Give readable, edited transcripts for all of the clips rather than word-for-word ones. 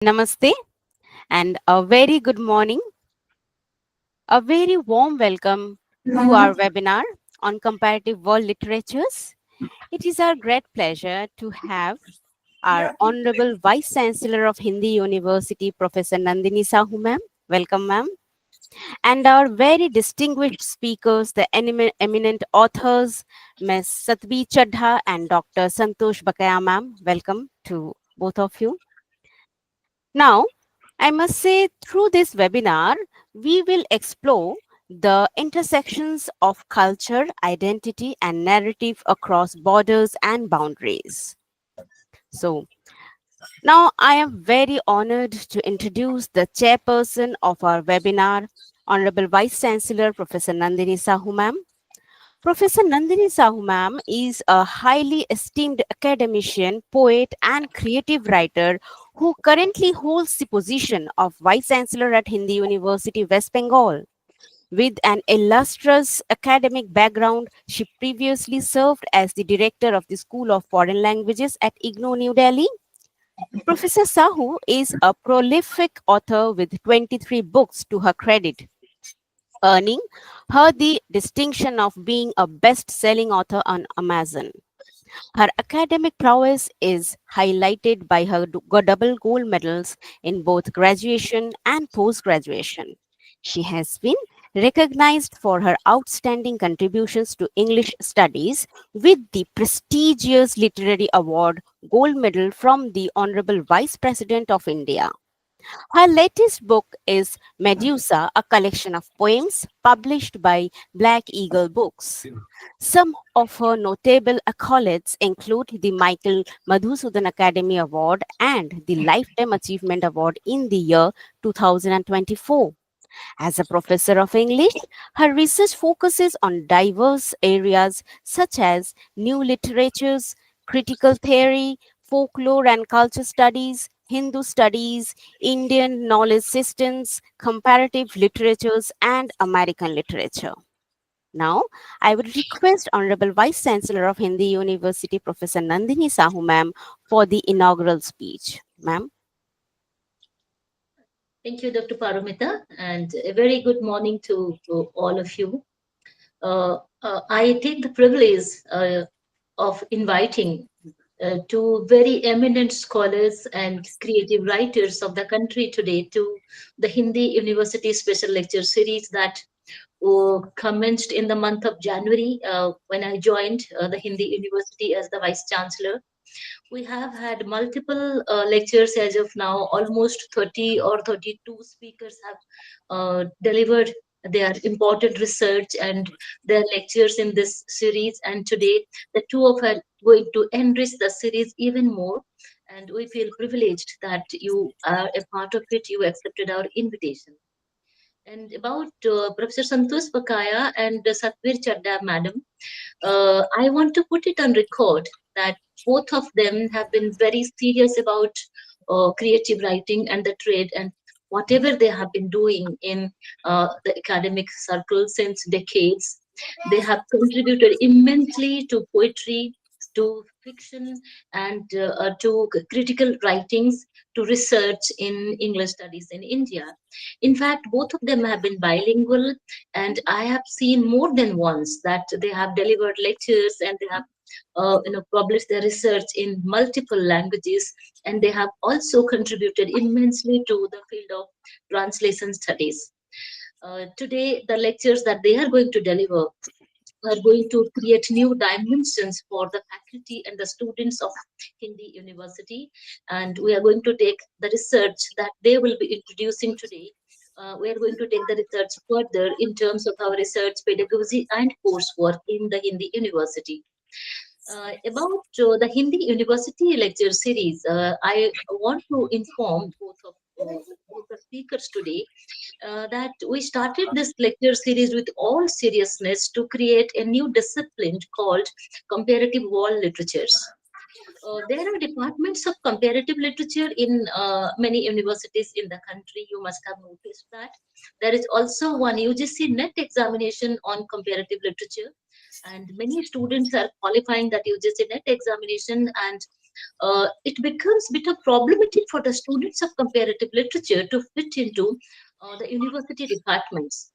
Namaste and a very good morning. A very warm welcome to our webinar on comparative world literatures. It is our great pleasure to have our Honorable Vice Chancellor of Hindi University, Professor Nandini Sahu ma'am. Welcome ma'am. And our very distinguished speakers, the eminent authors, Ms. Satbir Chadha and Dr. Santosh Bakaya ma'am. Welcome to both of you. Now, I must say, through this webinar, we will explore the intersections of culture, identity, and narrative across borders and boundaries. So, now I am very honored to introduce the chairperson of our webinar, Honorable Vice Chancellor Professor Nandini Sahu ma'am. Professor Nandini Sahu ma'am is a highly esteemed academician, poet, and creative writer who currently holds the position of Vice Chancellor at Hindi University, West Bengal. With an illustrious academic background, she previously served as the director of the School of Foreign Languages at IGNOU, New Delhi. Professor Sahu is a prolific author with 23 books to her credit, earning her the distinction of being a best selling author on Amazon. Her academic prowess is highlighted by her double gold medals in both graduation and post graduation. She has been recognized for her outstanding contributions to English studies with the prestigious Literary Award Gold Medal from the Honorable Vice President of India. Her latest book is Medusa, a collection of poems published by Black Eagle Books. Some of her notable accolades include the Michael Madhusudan Academy Award and the Lifetime Achievement Award in the year 2024. As a professor of English, her research focuses on diverse areas such as new literatures, critical theory, folklore and culture studies, Hindu studies, Indian knowledge systems, comparative literatures, and American literature. Now, I would request Honorable Vice Chancellor of Hindi University, Professor Nandini Sahu, ma'am, for the inaugural speech. Ma'am. Thank you, Dr. Paramita, and a very good morning to all of you. I take the privilege of inviting two very eminent scholars and creative writers of the country today to the Hindi University Special Lecture Series that commenced in the month of January when I joined the Hindi University as the Vice Chancellor. We have had multiple lectures as of now. Almost 30 or 32 speakers have delivered their important research and their lectures in this series. And today, the two of us are going to enrich the series even more. And we feel privileged that you are a part of it. You accepted our invitation. And about Professor Santosh Bakaya and Satbir Chadda, madam, I want to put it on record that both of them have been very serious about creative writing and the trade and whatever they have been doing in the academic circle since decades. They have contributed immensely to poetry, to fiction, and to critical writings, to research in English studies in India. In fact, both of them have been bilingual, and I have seen more than once that they have delivered lectures and they have published their research in multiple languages, and they have also contributed immensely to the field of translation studies. Today, the lectures that they are going to deliver are going to create new dimensions for the faculty and the students of Hindi University. And we are going to take the research that they will be introducing today. We are going to take the research further in terms of our research pedagogy and coursework in the Hindi University. About the Hindi University lecture series, I want to inform both the speakers today that we started this lecture series with all seriousness to create a new discipline called comparative world literatures. There are departments of comparative literature in many universities in the country. You must have noticed that. There is also one UGC NET examination on comparative literature, and many students are qualifying that UGC NET examination, and it becomes a bit of problematic for the students of comparative literature to fit into the university departments,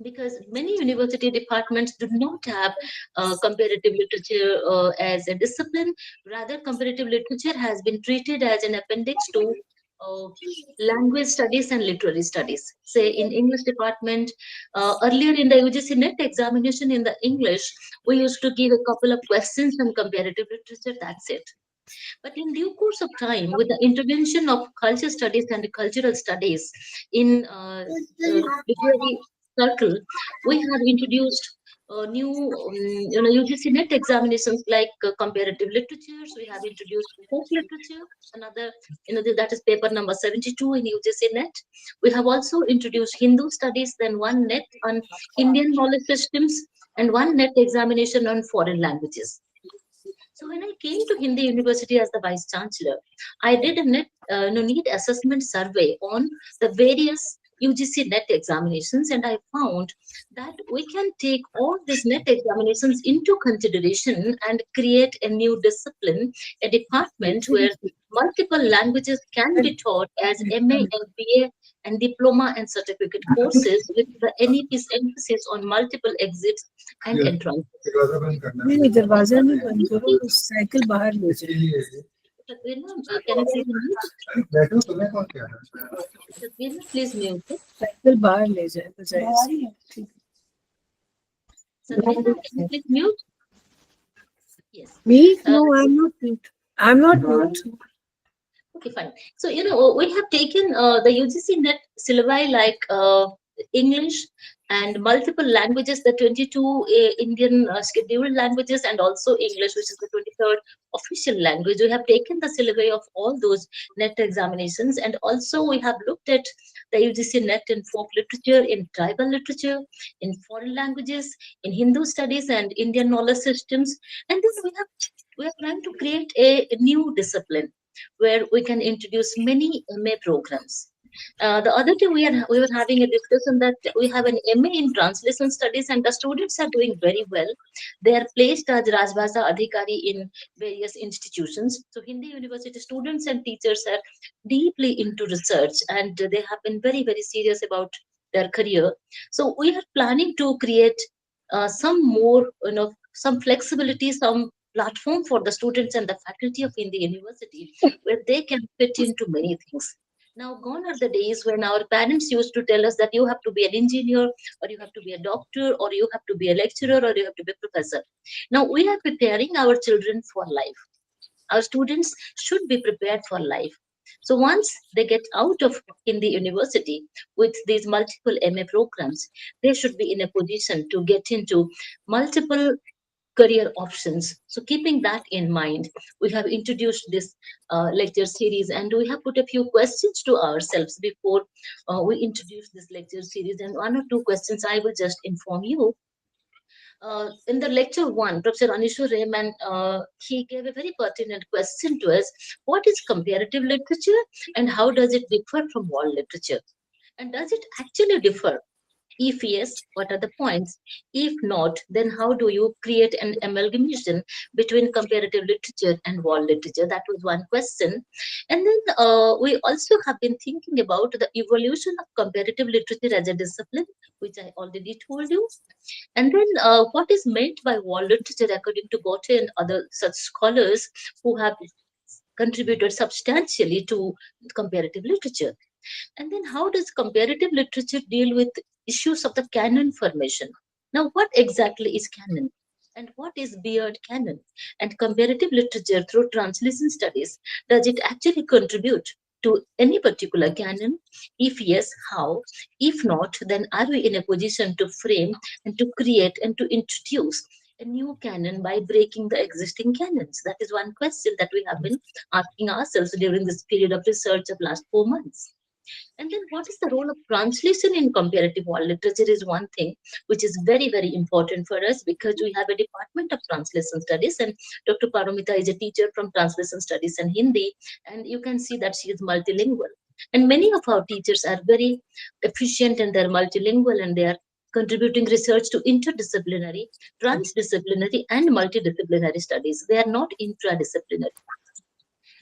because many university departments do not have comparative literature as a discipline. Rather, comparative literature has been treated as an appendix to uh, language studies and literary studies. Say in English department, earlier in the UGC NET examination in the English, we used to give a couple of questions on comparative literature. That's it. But in due course of time, with the intervention of culture studies and cultural studies in literary circle, we have introduced new, UGC NET examinations like comparative literatures. We have introduced folk literature, another, that is paper number 72 in UGC NET. We have also introduced Hindu studies, then one NET on Indian knowledge systems, and one NET examination on foreign languages. So when I came to Hindi University as the Vice Chancellor, I did a need assessment survey on the various UGC NET examinations, and I found that we can take all these NET examinations into consideration and create a new discipline, a department where multiple languages can be taught as MA and BA and diploma and certificate courses, with the NEP's emphasis on multiple exits and entrances. नहीं नहीं दरवाजा नहीं बंद करो, cycle बाहर ले जाओ. Can you please mute? बैठो, तुम्हें कौन कह रहा है? Please mute it. साइकिल बाहर ले जाए बजाय. Satbir, can you please mute? Yes. Me? No, I'm not mute. I'm not mute. Okay, fine. So, we have taken the UGC NET syllabi like English and multiple languages, the 22 Indian scheduled languages, and also English, which is the 23rd official language. We have taken the syllabi of all those NET examinations, and also we have looked at the UGC NET in folk literature, in tribal literature, in foreign languages, in Hindu studies and Indian knowledge systems. And then we are trying to create a new discipline where we can introduce many MA programs. The other day we were having a discussion that we have an MA in translation studies, and the students are doing very well. They are placed as Rajbhasha Adhikari in various institutions. So Hindi University students and teachers are deeply into research, and they have been very, very serious about their career. So we are planning to create some more, some flexibility, some platform for the students and the faculty of Hindi University where they can fit into many things. Now, gone are the days when our parents used to tell us that you have to be an engineer, or you have to be a doctor, or you have to be a lecturer, or you have to be a professor. Now, we are preparing our children for life. Our students should be prepared for life. So once they get out of Hindi University with these multiple MA programs, they should be in a position to get into multiple career options. So, keeping that in mind, we have introduced this lecture series, and we have put a few questions to ourselves before we introduce this lecture series. And one or two questions I will just inform you. In the lecture one, Professor Anishu Rehman, he gave a very pertinent question to us. What is comparative literature, and how does it differ from world literature? And does it actually differ? If yes, what are the points? If not, then how do you create an amalgamation between comparative literature and world literature? That was one question. And then we also have been thinking about the evolution of comparative literature as a discipline, which I already told you. And then what is meant by world literature according to Goethe and other such scholars who have contributed substantially to comparative literature. And then how does comparative literature deal with issues of the canon formation? Now, what exactly is canon? And what is Beard canon? And comparative literature through translation studies, does it actually contribute to any particular canon? If yes, how? If not, then are we in a position to frame and to create and to introduce a new canon by breaking the existing canons? That is one question that we have been asking ourselves during this period of research of last 4 months. And then what is the role of translation in comparative world literature is one thing which is very, very important for us, because we have a department of translation studies, and Dr. Paromita is a teacher from translation studies and Hindi, and you can see that she is multilingual. And many of our teachers are very efficient and they're multilingual, and they are contributing research to interdisciplinary, transdisciplinary, and multidisciplinary studies. They are not intradisciplinary.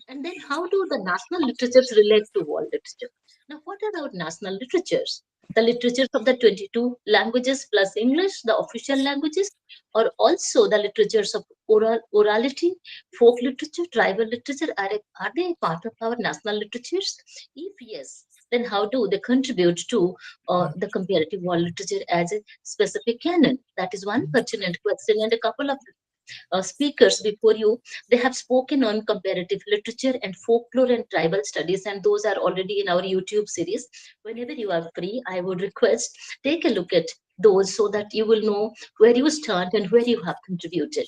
And then how do the national literatures relate to world literature? Now, what are our national literatures? The literatures of the 22 languages plus English, the official languages, or also the literatures of orality, folk literature, tribal literature, are they part of our national literatures? If yes, then how do they contribute to the comparative world literature as a specific canon? That is one pertinent question, and a couple of speakers before you, they have spoken on comparative literature and folklore and tribal studies, and those are already in our YouTube series. Whenever you are free, I would request take a look at those so that you will know where you stand and where you have contributed.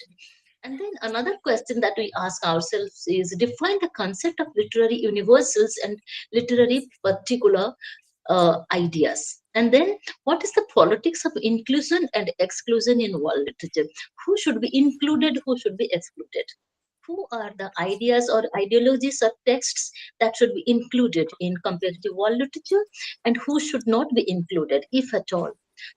And then another question that we ask ourselves is define the concept of literary universals and literary particular ideas. And then, what is the politics of inclusion and exclusion in world literature? Who should be included? Who should be excluded? Who are the ideas or ideologies or texts that should be included in comparative world literature, and who should not be included, if at all?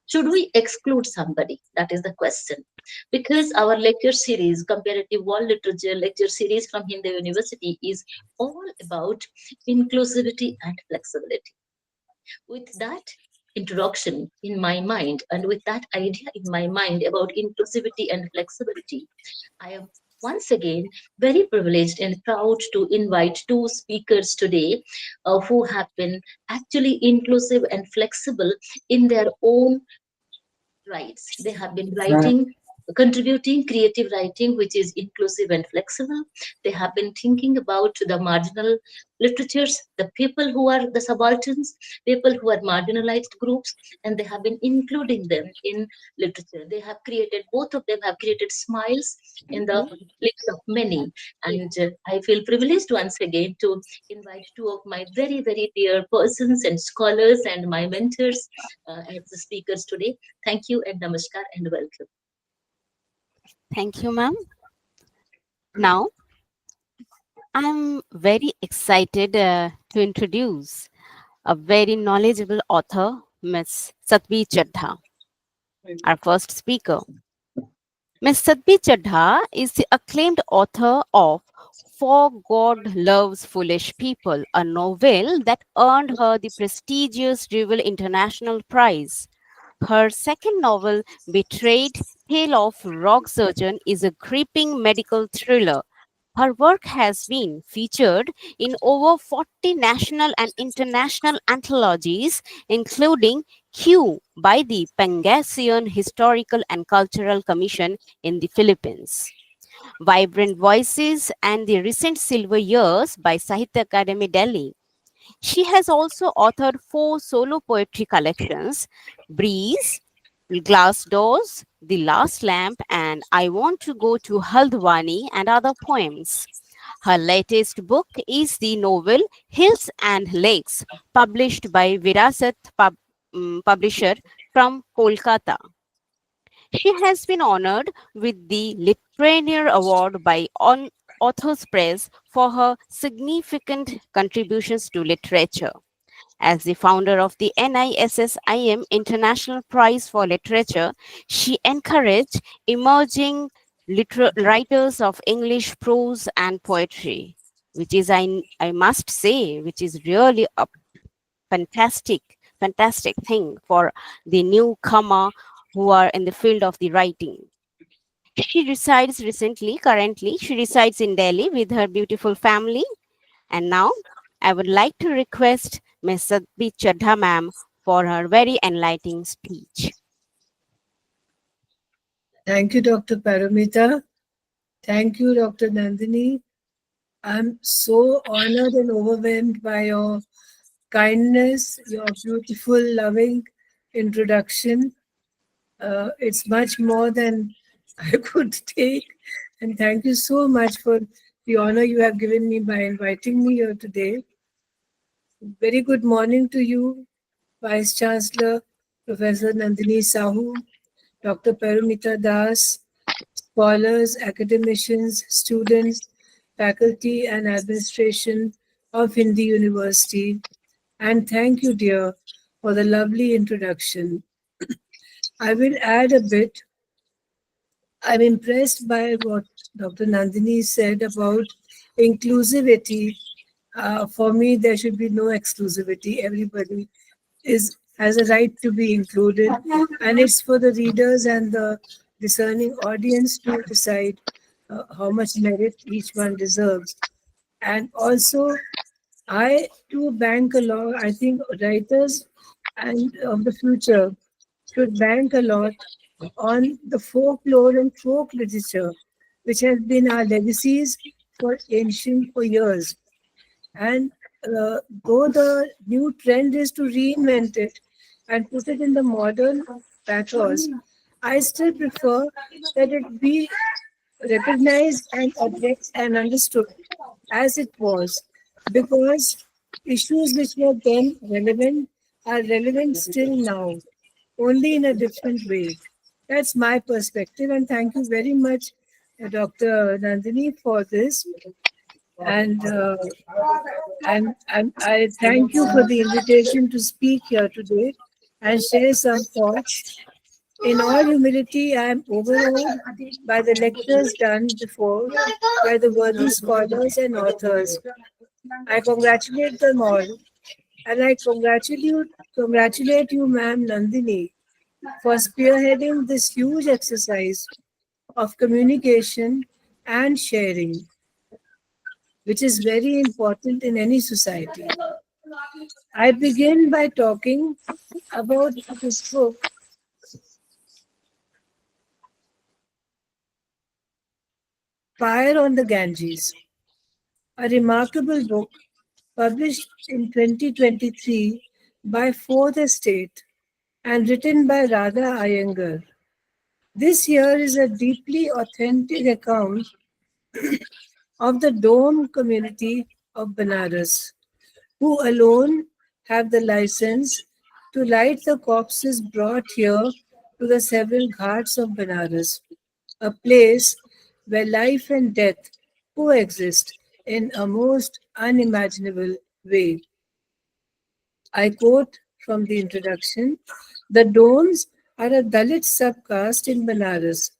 Should we exclude somebody? That is the question. Because our lecture series, Comparative World Literature lecture series from Hindu University, is all about inclusivity and flexibility. With that introduction in my mind and with that idea in my mind about inclusivity and flexibility, I am once again very privileged and proud to invite two speakers today who have been actually inclusive and flexible in their own rights. They have been writing, contributing creative writing, which is inclusive and flexible. They have been thinking about the marginal literatures, the people who are the subalterns, people who are marginalized groups, and they have been including them in literature. They have created, both of them have created smiles in the lips of many. And I feel privileged once again to invite two of my very, very dear persons and scholars and my mentors as the speakers today. Thank you and namaskar and welcome. Thank you, ma'am. Now, I'm very excited to introduce a very knowledgeable author, Miss Satbir Chadha, our first speaker. Miss Satbir Chadha is the acclaimed author of For God Loves Foolish People, a novel that earned her the prestigious Revell International Prize. Her second novel, Betrayed, Tale of Rock Surgeon, is a gripping medical thriller. Her work has been featured in over 40 national and international anthologies, including Q by the Pangasinan Historical and Cultural Commission in the Philippines, Vibrant Voices, and the Recent Silver Years by Sahitya Academy Delhi. She has also authored four solo poetry collections: Breeze, Glass Doors, The Last Lamp, and I Want to Go to Haldwani, and other poems. Her latest book is the novel Hills and Lakes, published by Virasat Publisher from Kolkata. She has been honored with the Literature Award by Authors Press for her significant contributions to literature. As the founder of the NISSIM International Prize for Literature, she encouraged emerging writers of English prose and poetry, which is, I must say, which is really a fantastic thing for the newcomer who are in the field of the writing. Currently, she resides in Delhi with her beautiful family. And now, I would like to request Ms. Satbir Chadha ma'am for her very enlightening speech. Thank you, Dr. Paramita. Thank you, Dr. Nandini. I'm so honored and overwhelmed by your kindness, your beautiful, loving introduction. It's much more than I could take. And thank you so much for the honor you have given me by inviting me here today. Very good morning to you, Vice Chancellor Professor Nandini Sahu, Dr. Paramita Das, scholars, academicians, students, faculty, and administration of Hindi University. And thank you, dear, for the lovely introduction. I will add a bit. I'm impressed by what Dr. Nandini said about inclusivity. For me, there should be no exclusivity. Everybody is has a right to be included, and it's for the readers and the discerning audience to decide how much merit each one deserves. And also, I too bank a lot. I think writers and of the future should bank a lot on the folklore and folk literature, which has been our legacies for years. And though the new trend is to reinvent it and put it in the modern pathos, I still prefer that it be recognized and addressed and understood as it was, because issues which were then relevant are relevant still now, only in a different way. That's my perspective, and thank you very much, Dr. Nandini, for this. And I thank you for the invitation to speak here today and share some thoughts. In all humility, I am overawed by the lectures done before by the worthy scholars and authors. I congratulate them all, and I congratulate you, ma'am Nandini, for spearheading this huge exercise of communication and sharing, which is very important in any society. I begin by talking about this book, Fire on the Ganges, a remarkable book published in 2023 by Fourth Estate and written by Radha Iyengar. This here is a deeply authentic account of the Dome community of Banaras, who alone have the license to light the corpses brought here to the several ghats of Banaras, a place where life and death coexist in a most unimaginable way. I quote from the introduction: the Domes are a Dalit subcaste in Banaras,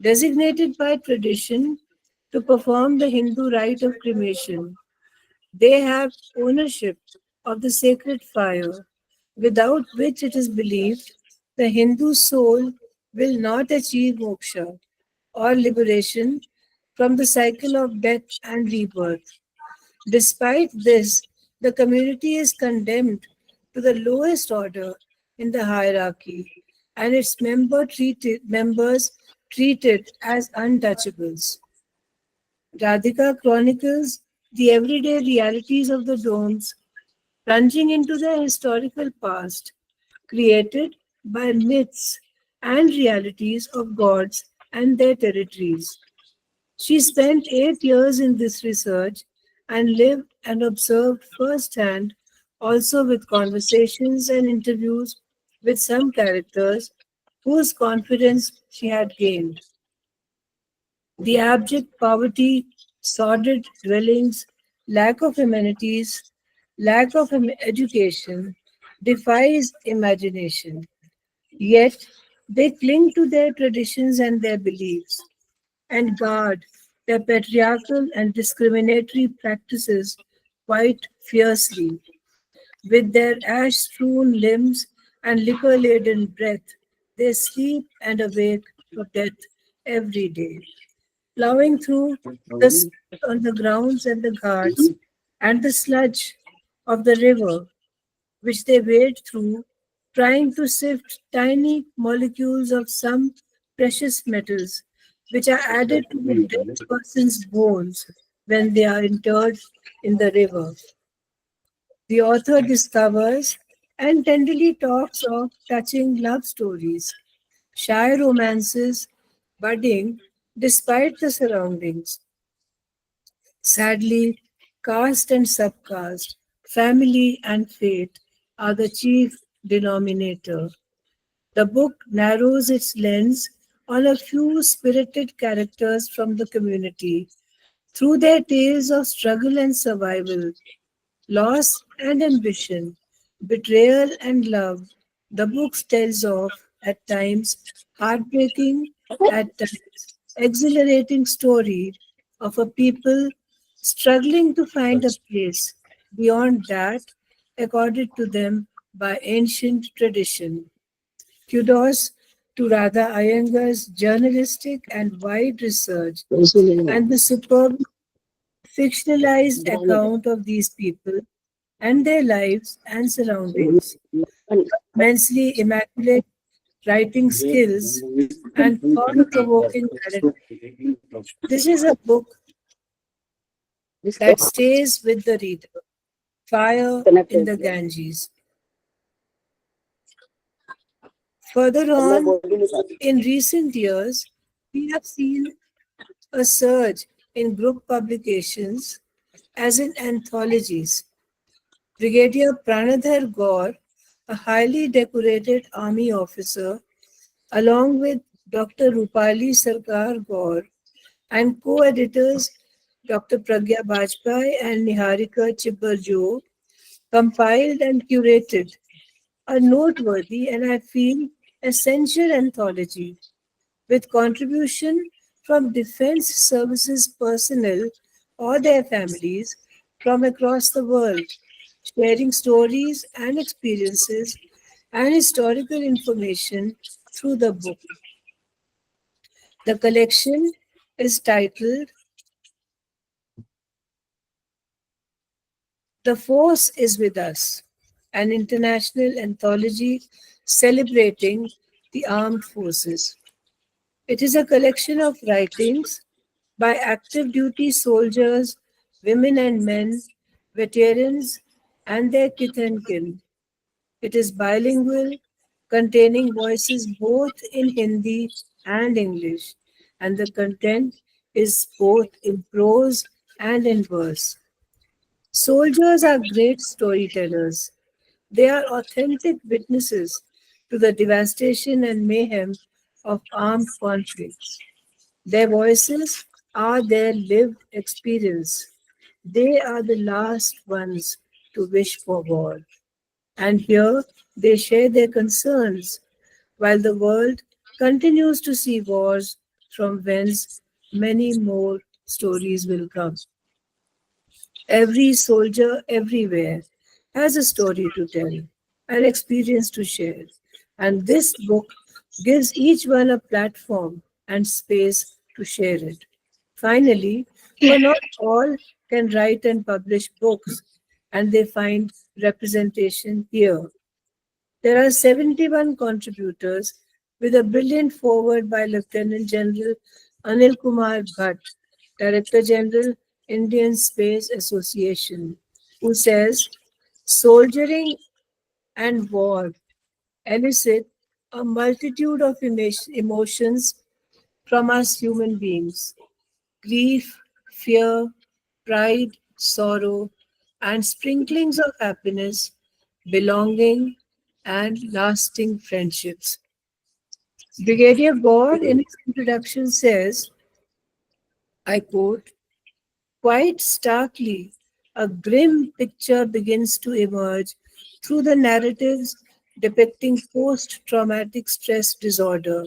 designated by tradition to perform the Hindu rite of cremation. They have ownership of the sacred fire, without which it is believed the Hindu soul will not achieve moksha or liberation from the cycle of death and rebirth. Despite this, the community is condemned to the lowest order in the hierarchy, and its members treated as untouchables. Radhika chronicles the everyday realities of the domes, plunging into their historical past, created by myths and realities of gods and their territories. She spent 8 years in this research and lived and observed firsthand, also with conversations and interviews with some characters whose confidence she had gained. The abject poverty, sordid dwellings, lack of amenities, lack of education defies imagination. Yet they cling to their traditions and their beliefs and guard their patriarchal and discriminatory practices quite fiercely. With their ash strewn limbs and liquor laden breath, they sleep and awake for death every day, plowing through the on the grounds and the ghats and the sludge of the river, which they wade through, trying to sift tiny molecules of some precious metals, which are added to the dead person's bones when they are interred in the river. The author discovers and tenderly talks of touching love stories, shy romances budding despite the surroundings. Sadly, caste and subcaste, family and fate are the chief denominator. The book narrows its lens on a few spirited characters from the community through their tales of struggle and survival, loss and ambition, betrayal and love. The book tells of, at times, heartbreaking, at times, exhilarating story of a people struggling to find a place beyond that accorded to them by ancient tradition. Kudos to Radha Iyengar's journalistic and wide research and the superb fictionalized account of these people and their lives and surroundings. Immensely immaculate writing skills and thought provoking narrative. This is a book that stays with the reader. Fire in the Ganges. Further on, in recent years, we have seen a surge in group publications as in anthologies. Brigadier Pranadhar Gaur, a highly decorated army officer, along with Dr. Rupali Sarkar Gaur and co-editors Dr. Pragya Bajpai and Niharika Chibbarjo, compiled and curated a noteworthy and I feel essential anthology with contribution from defense services personnel or their families from across the world, sharing stories and experiences and historical information through the book. The collection is titled The Force is With Us, an international anthology celebrating the armed forces. It is a collection of writings by active duty soldiers, women and men, veterans, and their kith and kin. It is bilingual, containing voices both in Hindi and English, and the content is both in prose and in verse. Soldiers are great storytellers. They are authentic witnesses to the devastation and mayhem of armed conflicts. Their voices are their lived experience. They are the last ones to wish for war. And here they share their concerns while the world continues to see wars from whence many more stories will come. Every soldier everywhere has a story to tell, an experience to share. And this book gives each one a platform and space to share it. Finally, for not all can write and publish books, and they find representation here. There are 71 contributors with a brilliant foreword by Lieutenant General Anil Kumar Bhatt, Director General, Indian Space Association, who says, soldiering and war elicit a multitude of emotions from us human beings: grief, fear, pride, sorrow, and sprinklings of happiness, belonging, and lasting friendships. Brigadier Gaur, in his introduction, says, I quote, quite starkly, a grim picture begins to emerge through the narratives depicting post traumatic stress disorder,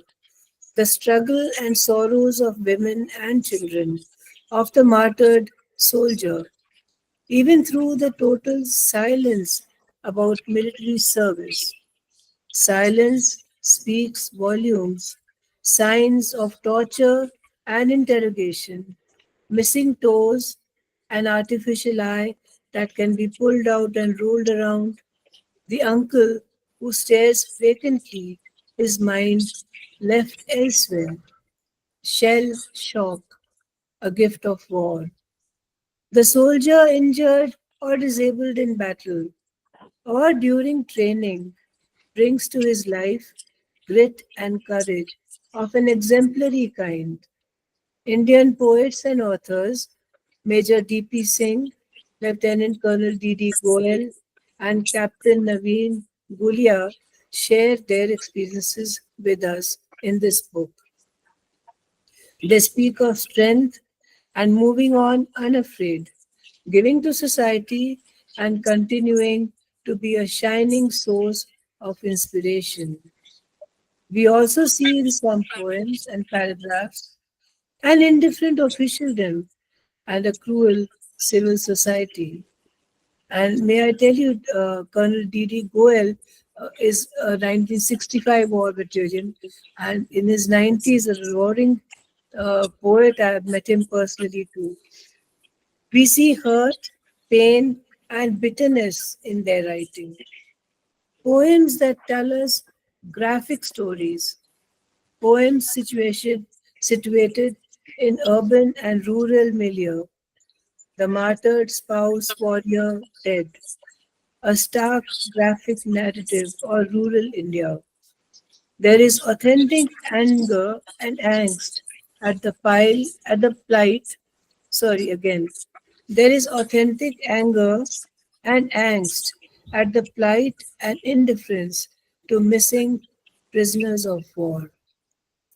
the struggle and sorrows of women and children, of the martyred soldier, even through the total silence about military service. Silence speaks volumes, signs of torture and interrogation, missing toes, an artificial eye that can be pulled out and rolled around, the uncle who stares vacantly, his mind left elsewhere, shell shock, a gift of war. The soldier injured or disabled in battle or during training brings to his life grit and courage of an exemplary kind. Indian poets and authors, Major D.P. Singh, Lieutenant Colonel D.D. Goyal, and Captain Naveen Gulia, share their experiences with us in this book. They speak of strength and moving on unafraid, giving to society and continuing to be a shining source of inspiration. We also see in some poems and paragraphs an indifferent officialdom and a cruel civil society. And may I tell you, Colonel D.D. Goel is a 1965 war veteran, and in his 90s, a roaring poet. I have met him personally too. We see hurt, pain, and bitterness in their writing. Poems that tell us graphic stories, poems situated in urban and rural milieu, the martyred spouse warrior dead, a stark graphic narrative or rural India. There is authentic anger and angst at the plight. Sorry, again. There is authentic anger and angst at the plight and indifference to missing prisoners of war,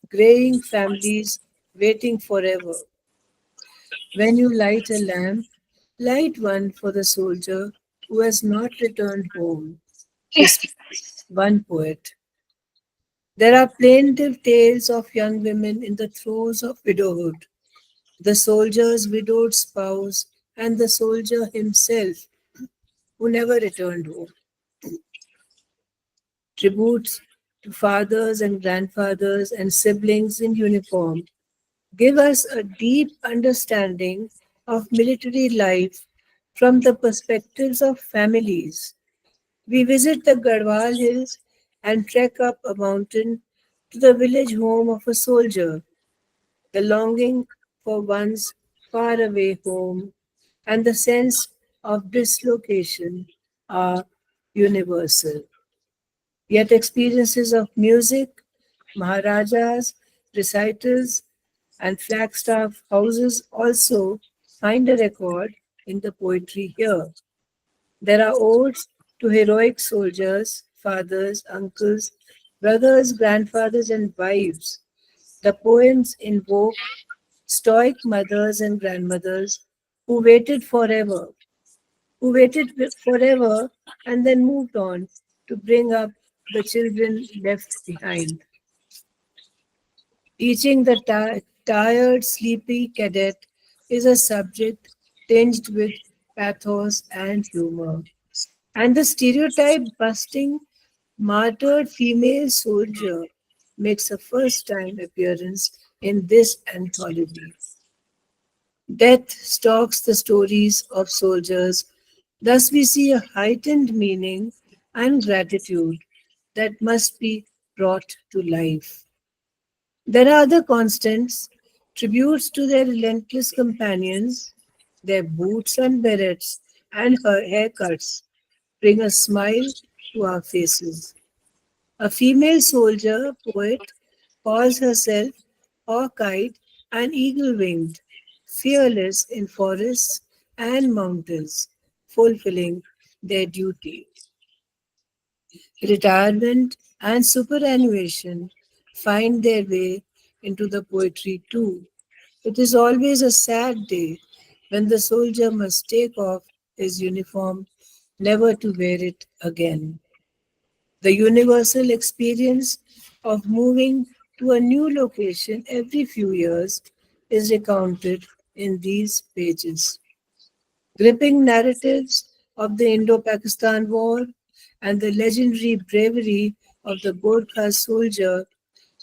graying families waiting forever. When you light a lamp, light one for the soldier who has not returned home, whispered one poet. There are plaintive tales of young women in the throes of widowhood, the soldier's widowed spouse, and the soldier himself who never returned home. Tributes to fathers and grandfathers and siblings in uniform give us a deep understanding of military life from the perspectives of families. We visit the Garhwal Hills and trek up a mountain to the village home of a soldier. The longing for one's faraway home and the sense of dislocation are universal. Yet experiences of music, Maharajas, recitals, and Flagstaff houses also find a record in the poetry here. There are odes to heroic soldiers, fathers, uncles, brothers, grandfathers, and wives. The poems invoke stoic mothers and grandmothers who waited forever, forever and then moved on to bring up the children left behind. Teaching the tired, sleepy cadet is a subject tinged with pathos and humor. And the stereotype busting martyred female soldier makes a first time appearance in this anthology. Death stalks the stories of soldiers. Thus, we see a heightened meaning and gratitude that must be brought to life. There are other constants, tributes to their relentless companions, their boots and berets and her haircuts bring a smile to our faces. A female soldier poet calls herself hawk-eyed and eagle-winged, fearless in forests and mountains, fulfilling their duty. Retirement and superannuation find their way into the poetry too. It is always a sad day when the soldier must take off his uniform, never to wear it again. The universal experience of moving to a new location every few years is recounted in these pages. Gripping narratives of the Indo Pakistan War and the legendary bravery of the Gorkha soldier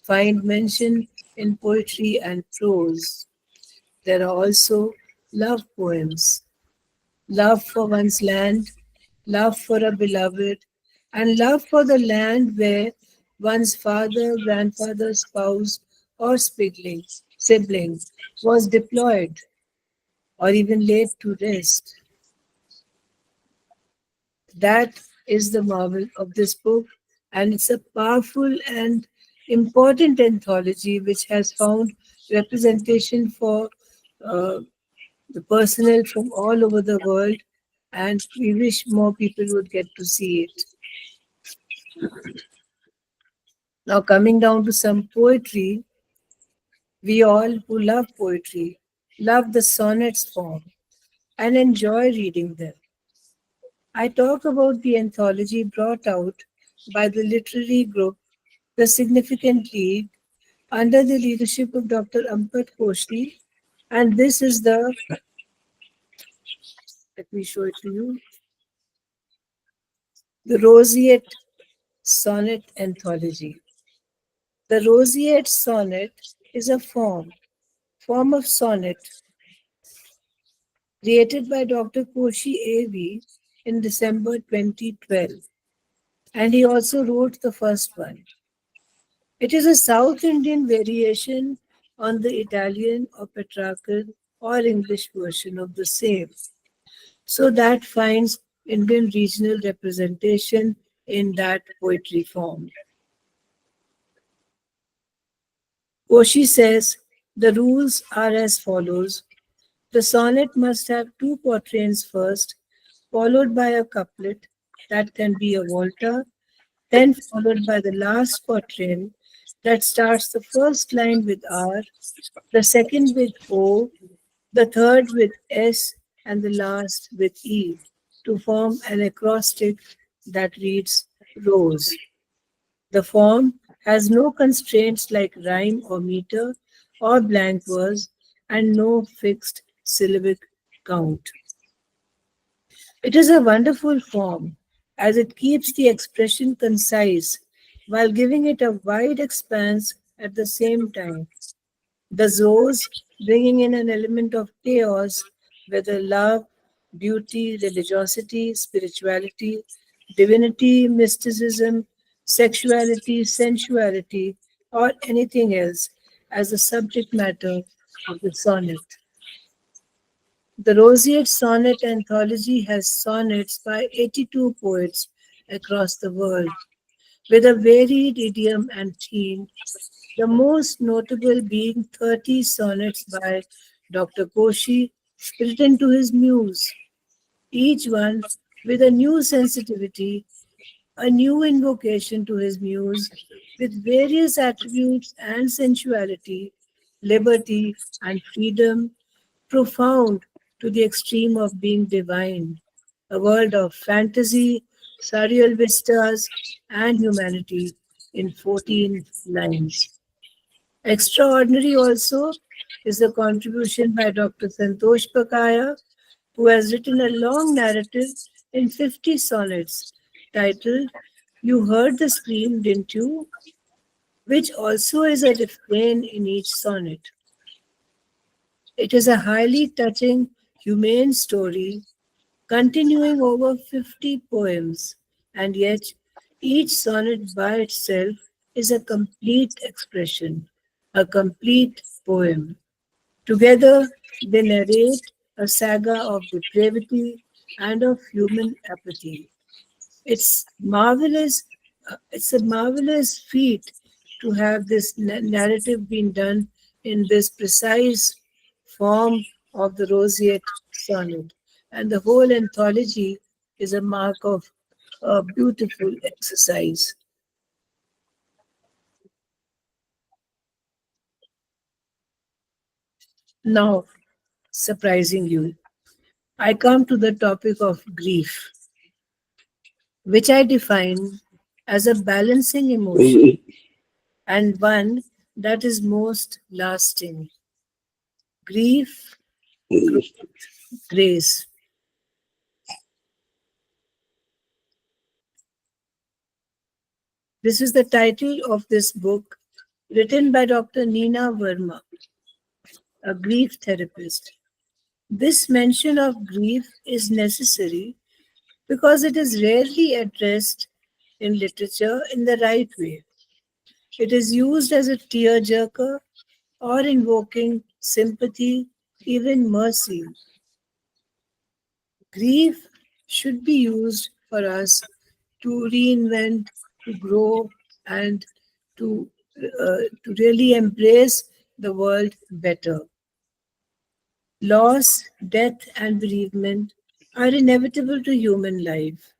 find mention in poetry and prose. There are also love poems, love for one's land, love for a beloved, and love for the land where one's father, grandfather, spouse, or sibling was deployed or even laid to rest. That is the marvel of this book, and it's a powerful and important anthology which has found representation for uh, the personnel from all over the world, and we wish more people would get to see it. Now, coming down to some poetry, we all who love poetry love the sonnets form and enjoy reading them. I talk about the anthology brought out by the literary group The Significant League under the leadership of Dr. Ampat Koshli, and this is the Let me show it to you. The Roseate Sonnet Anthology. The Roseate Sonnet is a form of sonnet created by Dr. Koshi A.V. in December 2012, and he also wrote the first one. It is a South Indian variation on the Italian or Petrarchal or English version of the same, so that finds Indian regional representation in that poetry form. Koshi says the rules are as follows. The sonnet must have two quatrains first, followed by a couplet that can be a volta, then followed by the last quatrain that starts the first line with R, the second with O, the third with S, and the last with E, to form an acrostic that reads Rose. The form has no constraints like rhyme or meter or blank verse and no fixed syllabic count. It is a wonderful form as it keeps the expression concise while giving it a wide expanse at the same time. The zoes bringing in an element of chaos, whether love, beauty, religiosity, spirituality, divinity, mysticism, sexuality, sensuality, or anything else as the subject matter of the sonnet. The Roseate Sonnet Anthology has sonnets by 82 poets across the world, with a varied idiom and theme, the most notable being 30 sonnets by Dr. Koshi, written to his muse, each one with a new sensitivity, a new invocation to his muse, with various attributes and sensuality, liberty and freedom, profound to the extreme of being divine, a world of fantasy, surreal vistas, and humanity in 14 lines. Extraordinary also is the contribution by Dr. Santosh Bakaya, who has written a long narrative in 50 sonnets titled You Heard the Scream, Didn't You? Which also is a refrain in each sonnet. It is a highly touching, humane story continuing over 50 poems, and yet each sonnet by itself is a complete expression, a complete poem. Together, they narrate a saga of depravity and of human apathy. It's marvelous. It's a marvelous feat to have this narrative being done in this precise form of the Roseate Sonnet, and the whole anthology is a mark of a beautiful exercise. Now, surprising you, I come to the topic of grief, which I define as a balancing emotion and one that is most lasting. Grief, grace. This is the title of this book written by Dr. Neena Verma, a grief therapist. This mention of grief is necessary because it is rarely addressed in literature in the right way. It is used as a tearjerker or invoking sympathy, even mercy. Grief should be used for us to reinvent, to grow, and to really embrace the world better. Loss, death, and bereavement are inevitable to human life.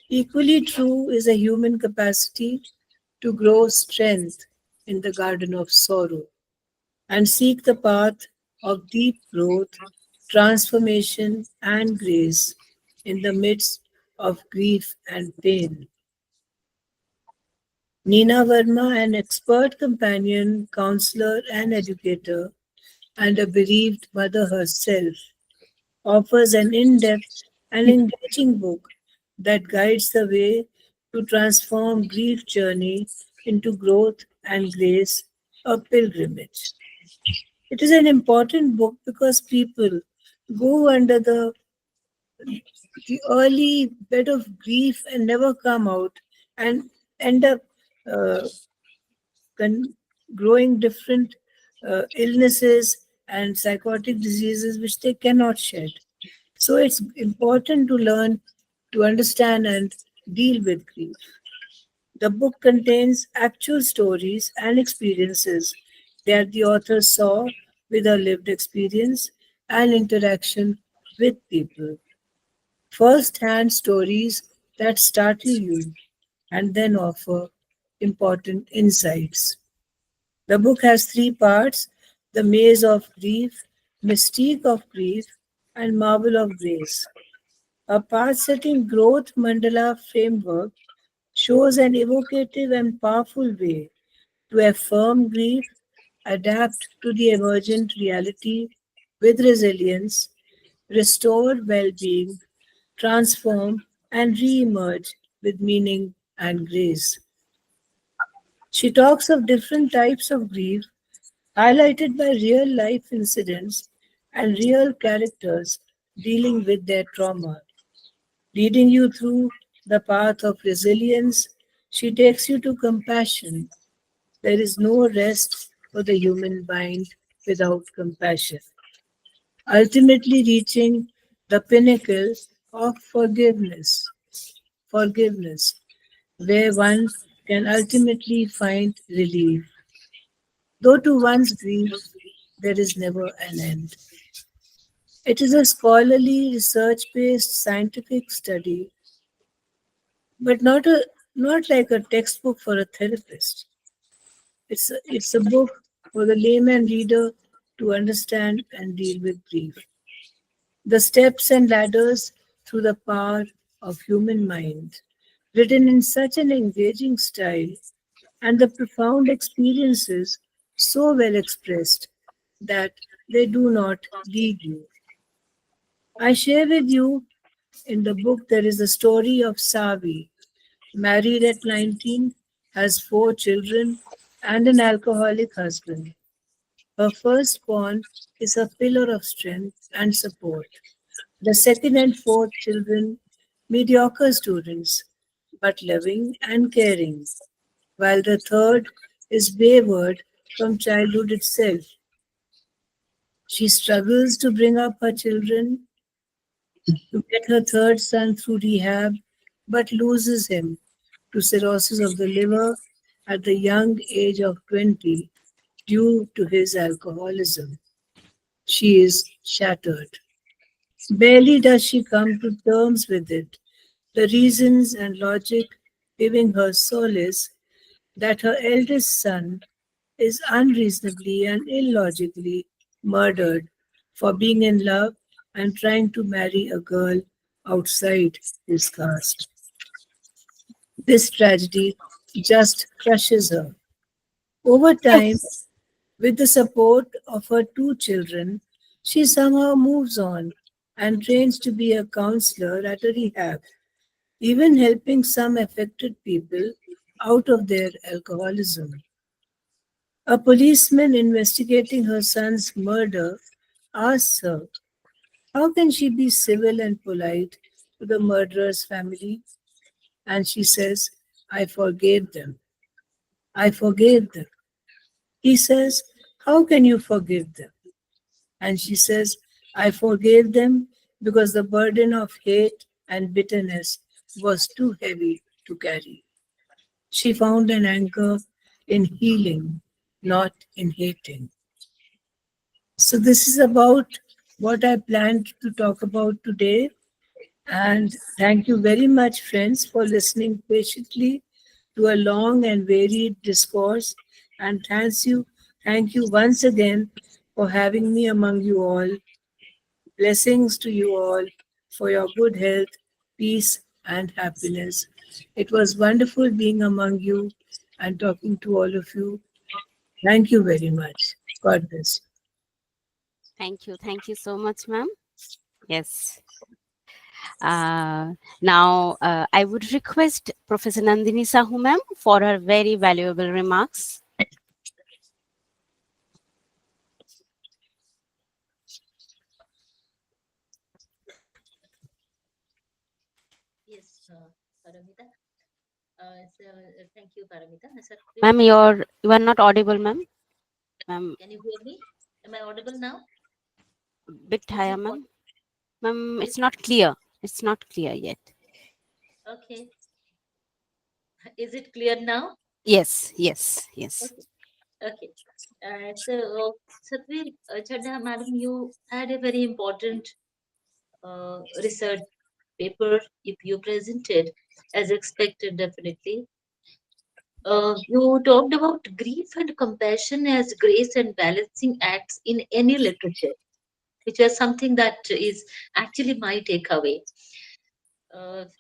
Equally true is a human capacity to grow strength in the garden of sorrow and seek the path of deep growth, transformation, and grace in the midst of grief and pain. Neena Verma, an expert companion, counselor, and educator, and a bereaved mother herself, offers an in depth an engaging book that guides the way to transform grief journey into growth and grace, a pilgrimage. It is an important book because people go under the early bed of grief and never come out and end up uh, con- growing different illnesses and psychotic diseases which they cannot shed. So it's important to learn to understand and deal with grief. The book contains actual stories and experiences that the author saw with her lived experience and interaction with people. First hand stories that startle you and then offer important insights. The book has three parts: The Maze of Grief, Mystique of Grief, and Marvel of Grace. A path setting growth mandala framework shows an evocative and powerful way to affirm grief, adapt to the emergent reality with resilience, restore well being, transform, and re emerge with meaning and grace. She talks of different types of grief, highlighted by real life incidents and real characters dealing with their trauma. Leading you through the path of resilience, she takes you to compassion. There is no rest for the human mind without compassion, ultimately reaching the pinnacle of forgiveness. Forgiveness, where one can ultimately find relief. Though to one's grief, there is never an end. It is a scholarly, research based scientific study, but not like a textbook for a therapist. It's a book for the layman reader to understand and deal with grief. The steps and ladders through the power of human mind, written in such an engaging style, and the profound experiences so well expressed that they do not leave you. I share with you in the book there is a story of Savi, married at 19, has four children, and an alcoholic husband. Her firstborn is a pillar of strength and support. The second and fourth children, mediocre students, but loving and caring, while the third is wayward from childhood itself. She struggles to bring up her children, to get her third son through rehab, but loses him to cirrhosis of the liver at the young age of 20 due to his alcoholism. She is shattered. Barely does she come to terms with it, the reasons and logic giving her solace that her eldest son is unreasonably and illogically murdered for being in love and trying to marry a girl outside his caste. This tragedy just crushes her. Over time, with the support of her two children, she somehow moves on and trains to be a counselor at a rehab, even helping some affected people out of their alcoholism. A policeman investigating her son's murder asks her, how can she be civil and polite to the murderer's family? And she says, I forgave them. I forgave them. He says, how can you forgive them? And she says, I forgave them because the burden of hate and bitterness was too heavy to carry. She found an anchor in healing, not in hating. So, this is about what I planned to talk about today. And thank you very much, friends, for listening patiently to a long and varied discourse. And thank you once again for having me among you all. Blessings to you all for your good health, peace, and happiness. It was wonderful being among you and talking to all of you. Thank you very much. God bless you. Thank you. Thank you so much, ma'am. Yes. Now, I would request Professor Nandini Sahu ma'am for her very valuable remarks. Yes, Paramita. Thank you, Paramita. Satbir, Ma'am, you are not audible, ma'am. Ma'am, can you hear me? Am I audible now? bit Is higher, it ma'am. Ma'am, is it's not clear. It's not clear yet. okay? Is it clear now? Yes, yes, yes. Okay, okay. Satbir, Chadha, madam, you had a very important research paper if you presented as expected, definitely. You talked about grief and compassion as grace and balancing acts in any literature, which was something that is actually my takeaway.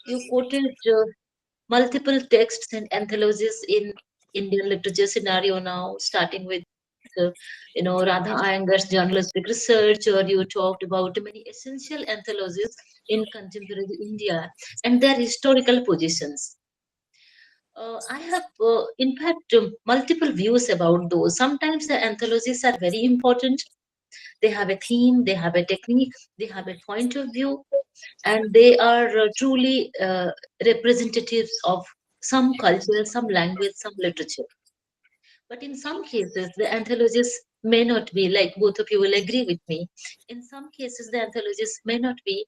You quoted multiple texts and anthologies in Indian literature scenario now, starting with Radha Iyengar's journalistic research, or you talked about many essential anthologies in contemporary India and their historical positions. I have, in fact, multiple views about those. Sometimes the anthologies are very important. They have a theme, they have a technique, they have a point of view, and they are truly representatives of some culture, some language, some literature. But in some cases, the anthologies may not be, like both of you will agree with me. In some cases, the anthologies may not be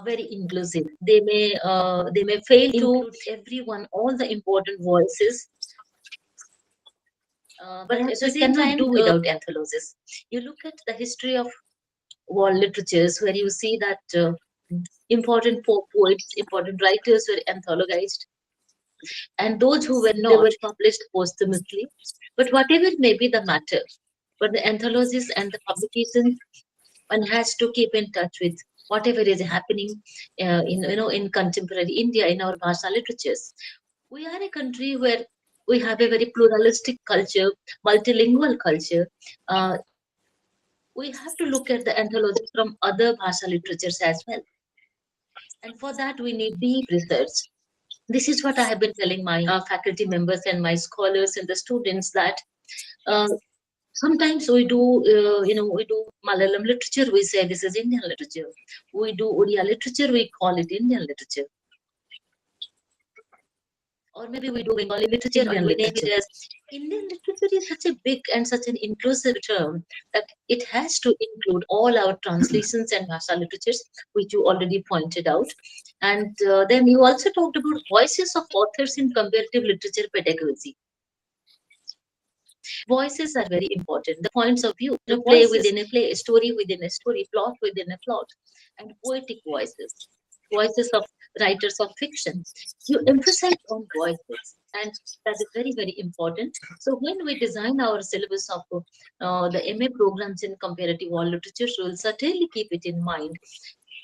very inclusive. They may fail to include everyone, all the important voices. But at Perhaps the we same cannot time, do without. anthologies. You look at the history of world literatures, where you see that important poets, important writers were anthologized, and those who were They not, were published posthumously. But whatever may be the matter, but the anthologies and the publications, one has to keep in touch with whatever is happening in contemporary India in our Bhasha literatures. We are a country where we have a very pluralistic culture, multilingual culture. Uh, we have to look at the anthologies from other Bhasha literatures as well. And for that, we need deep research. This is what I have been telling my faculty members and my scholars and the students that uh, sometimes we do Malayalam literature, we say this is Indian literature. We do Odia literature, we call it Indian literature. Or maybe we do Bengali literature and we name it as Indian literature is such a big and such an inclusive term that it has to include all our translations and Bhasha literatures, which you already pointed out. And then you also talked about voices of authors in comparative literature pedagogy. Voices are very important. The points of view, play within a play, a story within a story, plot within a plot, and poetic voices, voices of writers of fiction. You emphasize on voices, and that is very, very important. So when we design our syllabus of the MA programs in comparative world literature, we will certainly keep it in mind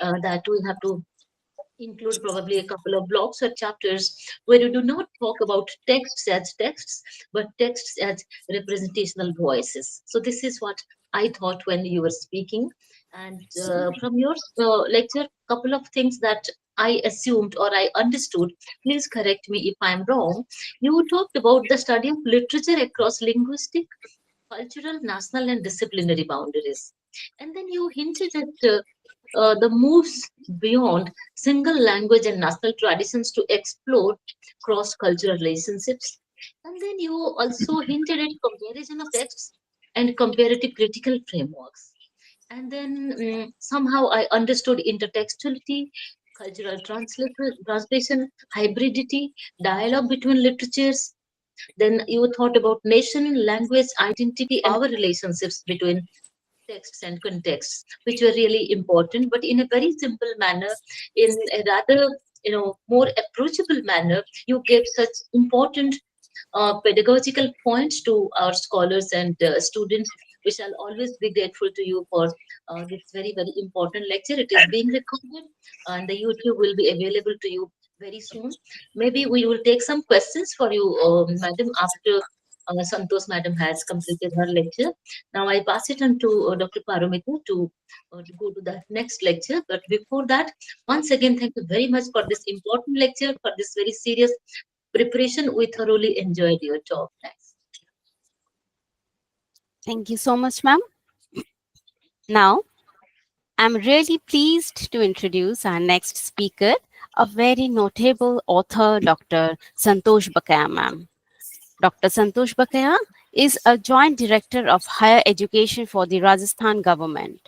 that we have to include probably a couple of blocks or chapters where you do not talk about texts as texts, but texts as representational voices. So this is what I thought when you were speaking. And from your lecture, couple of things that I assumed or I understood, please correct me if I'm wrong. You talked about the study of literature across linguistic, cultural, national, and disciplinary boundaries. And then you hinted at the moves beyond single language and national traditions to explore cross cultural relationships. And then you also hinted at comparison of texts and comparative critical frameworks. And then somehow I understood intertextuality, cultural translation, hybridity, dialogue between literatures. Then you thought about nation, language, identity, and power relationships between texts and contexts, which were really important, but in a very simple manner, in a rather more approachable manner. You gave such important pedagogical points to our scholars and students. We shall always be grateful to you for this very, very important lecture. It is being recorded and the YouTube will be available to you very soon. Maybe we will take some questions for you, madam, after Santosh madam has completed her lecture. Now I pass it on to Dr. Paromita to go to the next lecture. But before that, once again, thank you very much for this important lecture, for this very serious preparation. We thoroughly enjoyed your talk. Thanks. Thank you so much, ma'am. Now, I'm really pleased to introduce our next speaker, a very notable author, Dr. Santosh Bakaya, ma'am. Dr. Santosh Bakaya is a joint director of higher education for the Rajasthan government.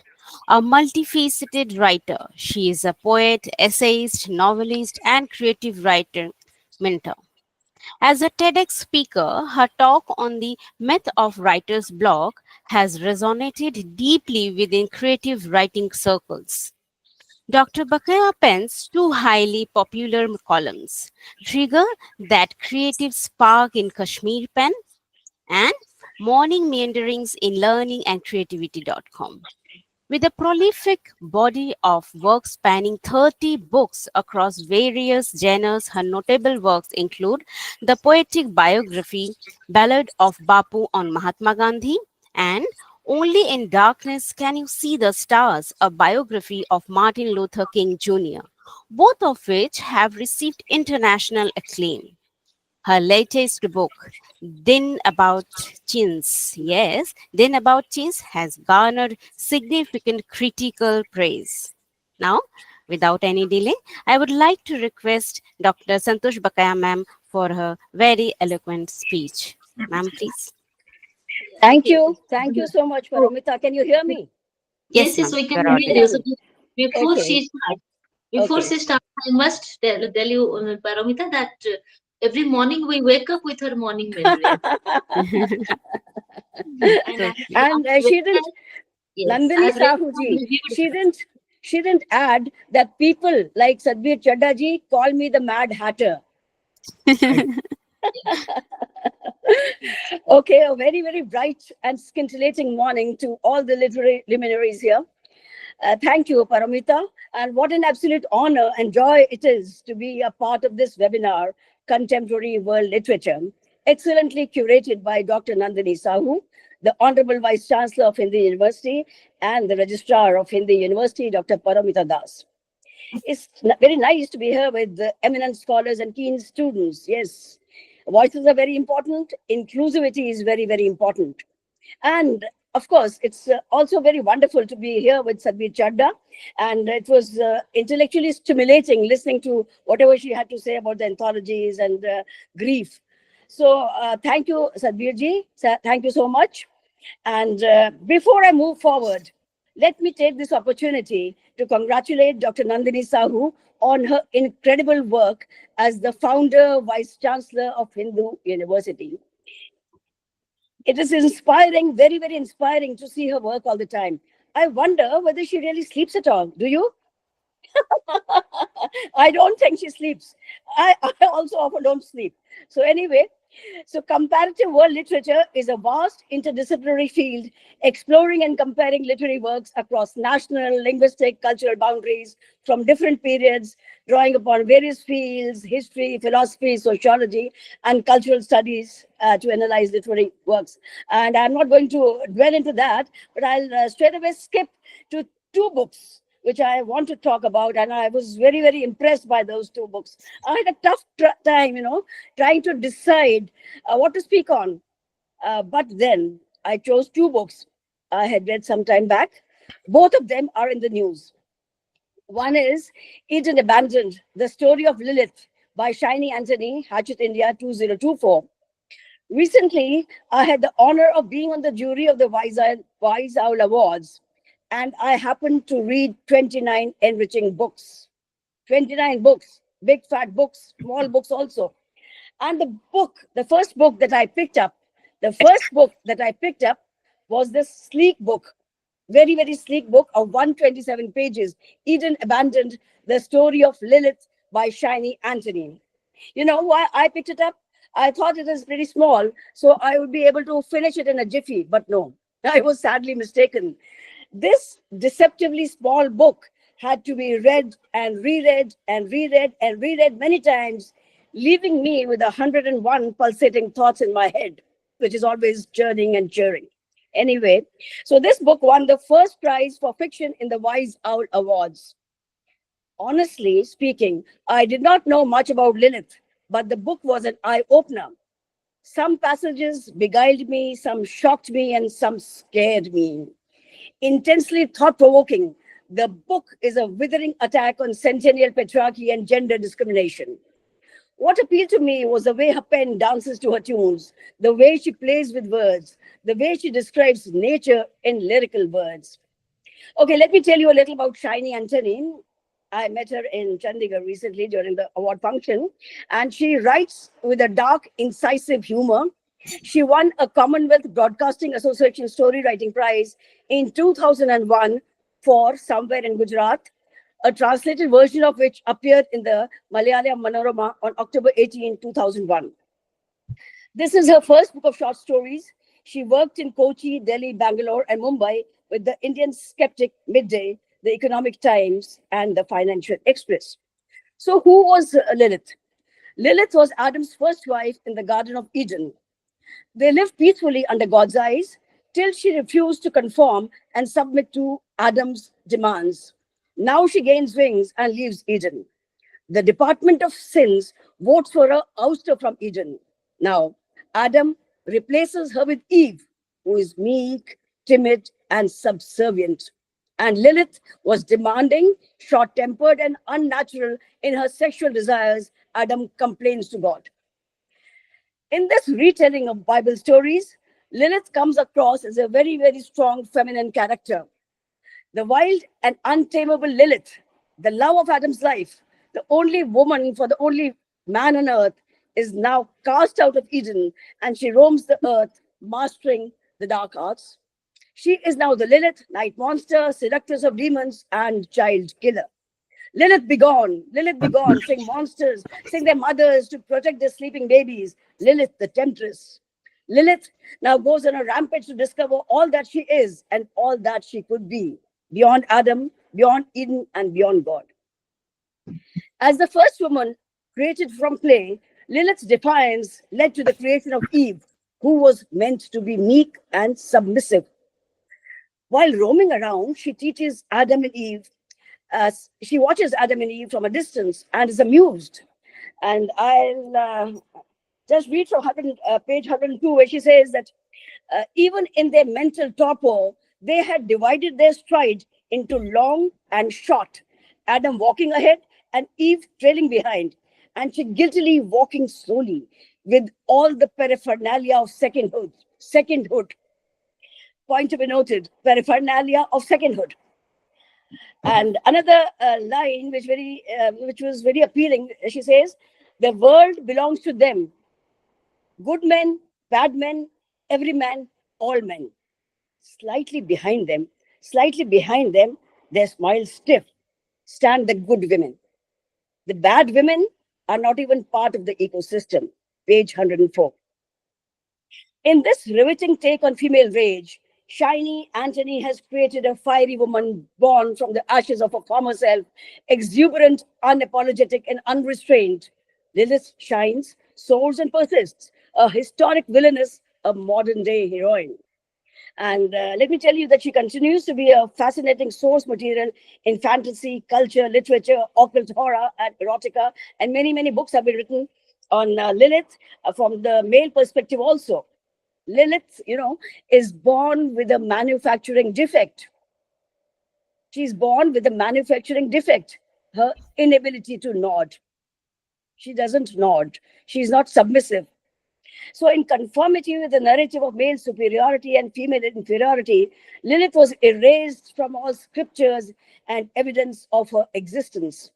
A multifaceted writer, she is a poet, essayist, novelist, and creative writer mentor. As a TEDx speaker, her talk on the myth of writer's block has resonated deeply within creative writing circles. Dr. Bakaya pens two highly popular columns, Trigger, That Creative Spark in Kashmir Pen, and Morning Meanderings in Learning and Creativity.com. With a prolific body of work spanning 30 books across various genres, her notable works include the poetic biography Ballad of Bapu on Mahatma Gandhi and Only in Darkness Can You See the Stars, a biography of Martin Luther King Jr., both of which have received international acclaim. Her latest book, Din About Chins, yes, Din About Chins has garnered significant critical praise. Now, without any delay, I would like to request Dr. Santosh Bakaya ma'am for her very eloquent speech. Ma'am, please. Yeah, Thank okay. you. Thank you so much, So, Paromita. Can you hear me? yes, Yes, yes, ma'am, we can you're hear you. audible. So Done. before Okay. she starts, Okay. I must tell you, Paramita, that every morning we wake up with her morning memory. And And she didn't, yes, I Nandini have read Sahu and ji, reviewed she didn't, she didn't add that people like Satbir Chadha ji call me the Mad Hatter. Okay, a very, very bright and scintillating morning to all the literary luminaries here. Thank you, Paramita. And what an absolute honor and joy it is to be a part of this webinar, Contemporary World Literature, excellently curated by Dr. Nandini Sahu, the Honorable Vice Chancellor of Hindi University, and the Registrar of Hindi University, Dr. Paramita Das. It's very nice to be here with the eminent scholars and keen students. Yes, voices are very important. Inclusivity is very, very important. And of course, it's also very wonderful to be here with Satbir Chadda. And it was intellectually stimulating listening to whatever she had to say about the anthologies and grief. So thank you, Satbir ji. Thank you so much. And before I move forward, let me take this opportunity to congratulate Dr. Nandini Sahu on her incredible work as the founder, vice chancellor of Hindu University. It is inspiring, very, very inspiring to see her work all the time. I wonder whether she really sleeps at all. Do you? I don't think she sleeps. I also often don't sleep. So, anyway, so comparative world literature is a vast interdisciplinary field exploring and comparing literary works across national, linguistic, cultural boundaries from different periods, drawing upon various fields, history, philosophy, sociology, and cultural studies to analyze literary works. And I'm not going to dwell into that, but I'll straight away skip to two books which I want to talk about. And I was very, very impressed by those two books. I had a tough time, trying to decide what to speak on. But then I chose two books I had read some time back. Both of them are in the news. One is Eden Abandoned, The Story of Lilith by Shiny Anthony, Hatchet India 2024. Recently, I had the honor of being on the jury of the Wise Owl Awards, and I happened to read 29 enriching books. 29 books, big fat books, small books also. And the first book that I picked up, was this sleek book, very, very sleek book of 127 pages, Eden Abandoned, The Story of Lilith by Shiny Anthony. You know why I picked it up? I thought it was pretty small, so I would be able to finish it in a jiffy, but no, I was sadly mistaken. This deceptively small book had to be read and reread and reread and reread many times, leaving me with 101 pulsating thoughts in my head. which is always churning and cheering. Anyway, so this book won the first prize for fiction in the Wise Owl Awards. Honestly speaking, I did not know much about Lilith, but the book was an eye opener. Some passages beguiled me, some shocked me, and some scared me. Intensely thought provoking, the book is a withering attack on centennial patriarchy and gender discrimination. What appealed to me was the way her pen dances to her tunes, the way she plays with words, the way she describes nature in lyrical words. Okay, let me tell you a little about Shiny Antonin. I met her in Chandigarh recently during the award function, and she writes with a dark, incisive humor. She won a Commonwealth Broadcasting Association Story Writing Prize in 2001 for Somewhere in Gujarat, a translated version of which appeared in the Malayalam Manorama on October 18, 2001. This is her first book of short stories. She worked in Kochi, Delhi, Bangalore, and Mumbai with the Indian Skeptic, Midday, the Economic Times, and the Financial Express. So, who was Lilith? Lilith was Adam's first wife in the Garden of Eden. They lived peacefully under God's eyes till she refused to conform and submit to Adam's demands. Now she gains wings and leaves Eden. The Department of Sins votes for her ouster from Eden. Now, Adam replaces her with Eve, who is meek, timid, and subservient. And Lilith was demanding, short tempered, and unnatural in her sexual desires. Adam complains to God. In this retelling of Bible stories, Lilith comes across as a very, very strong feminine character. The wild and untamable Lilith, the love of Adam's life, the only woman for the only man on earth, is now cast out of Eden and she roams the earth, mastering the dark arts. She is now the Lilith, night monster, seductress of demons, and child killer. Lilith begone, sing monsters, sing their mothers to protect their sleeping babies. Lilith, the temptress. Lilith now goes on a rampage to discover all that she is and all that she could be, beyond Adam, beyond Eden, and beyond God. As the first woman created from clay, Lilith's defiance led to the creation of Eve, who was meant to be meek and submissive. While roaming around, she teaches Adam and Eve, she watches Adam and Eve from a distance and is amused. And I'll just read from page 102, where she says that even in their mental torpor, they had divided their stride into long and short, Adam walking ahead and Eve trailing behind, and she guiltily walking slowly with all the paraphernalia of secondhood. Secondhood. Point to be noted, paraphernalia of secondhood. And another line which was very appealing, she says, the world belongs to them. Good men, bad men, every man, all men. Slightly behind them, their smiles stiff, stand the good women. The bad women are not even part of the ecosystem. Page 104. In this riveting take on female rage, Shiny Anthony has created a fiery woman born from the ashes of her former self, exuberant, unapologetic, and unrestrained. Lilith shines, soars, and persists, a historic villainess, a modern day heroine. And let me tell you that she continues to be a fascinating source material in fantasy, culture, literature, occult horror, and erotica. And many, many books have been written on Lilith from the male perspective also. Lilith, is born with a manufacturing defect. She's born with a manufacturing defect, her inability to nod. She doesn't nod. She's not submissive. So, in conformity with the narrative of male superiority and female inferiority, Lilith was erased from all scriptures and evidence of her existence.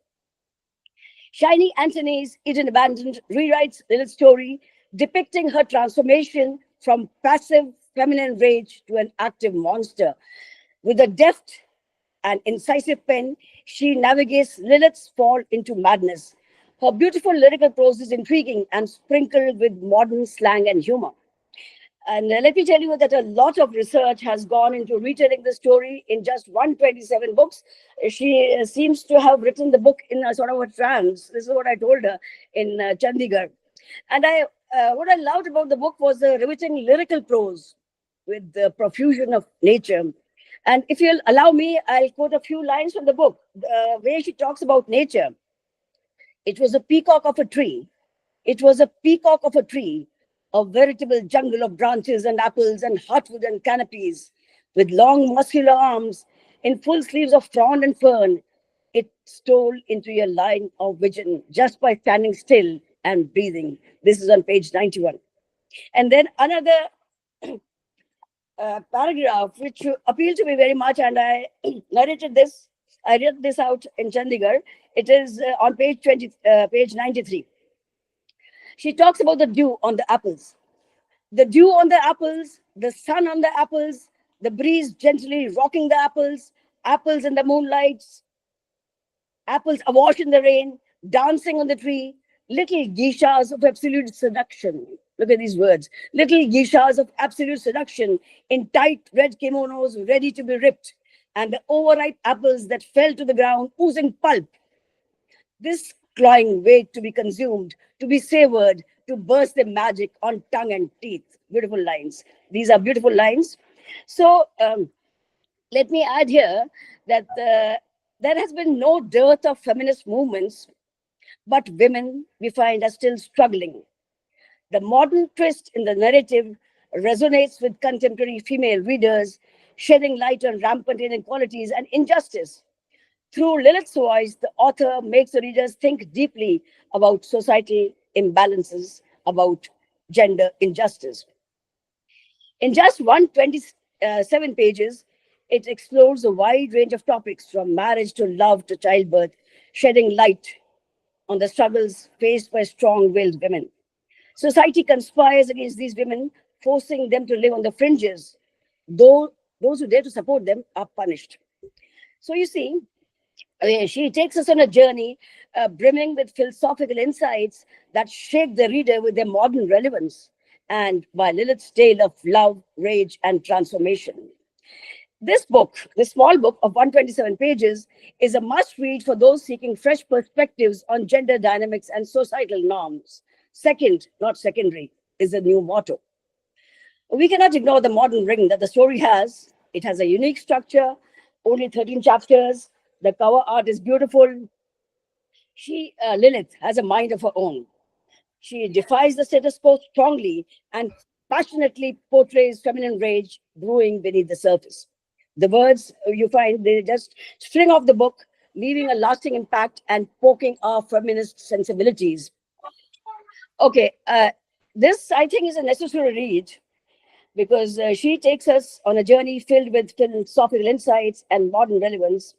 Shiny Anthony's Eden Abandoned rewrites Lilith's story, depicting her transformation from passive feminine rage to an active monster. With a deft and incisive pen, she navigates Lilith's fall into madness. Her beautiful lyrical prose is intriguing and sprinkled with modern slang and humor. And let me tell you that a lot of research has gone into retelling the story in just 127 books. She seems to have written the book in a sort of a trance. This is what I told her in Chandigarh. And I what I loved about the book was the riveting lyrical prose with the profusion of nature. And if you'll allow me, I'll quote a few lines from the book, where she talks about nature. It was a peacock of a tree. It was a peacock of a tree, a veritable jungle of branches and apples and heartwood and canopies, with long muscular arms in full sleeves of frond and fern. It stole into your line of vision just by standing still and breathing. This is on page 91. And then another paragraph which appealed to me very much, and I narrated this. I read this out in Chandigarh. It is on page 20, page 93. She talks about the dew on the apples. The dew on the apples, the sun on the apples, the breeze gently rocking the apples, apples in the moonlight, apples awash in the rain, dancing on the tree, little geishas of absolute seduction. Look at these words. Little geishas of absolute seduction in tight red kimonos ready to be ripped, and the overripe apples that fell to the ground oozing pulp. This clawing wait to be consumed, to be savored, to burst their magic on tongue and teeth. Beautiful lines. These are beautiful lines. So let me add here that there has been no dearth of feminist movements, but women, we find, are still struggling. The modern twist in the narrative resonates with contemporary female readers, shedding light on rampant inequalities and injustice. Through Lilith's voice, the author makes the readers think deeply about societal imbalances, about gender injustice. In just 127 pages, it explores a wide range of topics from marriage to love to childbirth, shedding light on the struggles faced by strong willed women. Society conspires against these women, forcing them to live on the fringes, though those who dare to support them are punished. So you see, she takes us on a journey brimming with philosophical insights that shake the reader with their modern relevance, and by Lilith's tale of love, rage, and transformation. This book, this small book of 127 pages, is a must read for those seeking fresh perspectives on gender dynamics and societal norms. Second, not secondary, is the new motto. We cannot ignore the modern ring that the story has. It has a unique structure, only 13 chapters. The cover art is beautiful. Lilith, has a mind of her own. She defies the status quo strongly and passionately portrays feminine rage brewing beneath the surface. The words you find, they just spring off the book, leaving a lasting impact and poking our feminist sensibilities. Okay, this I think is a necessary read because she takes us on a journey filled with philosophical insights and modern relevance.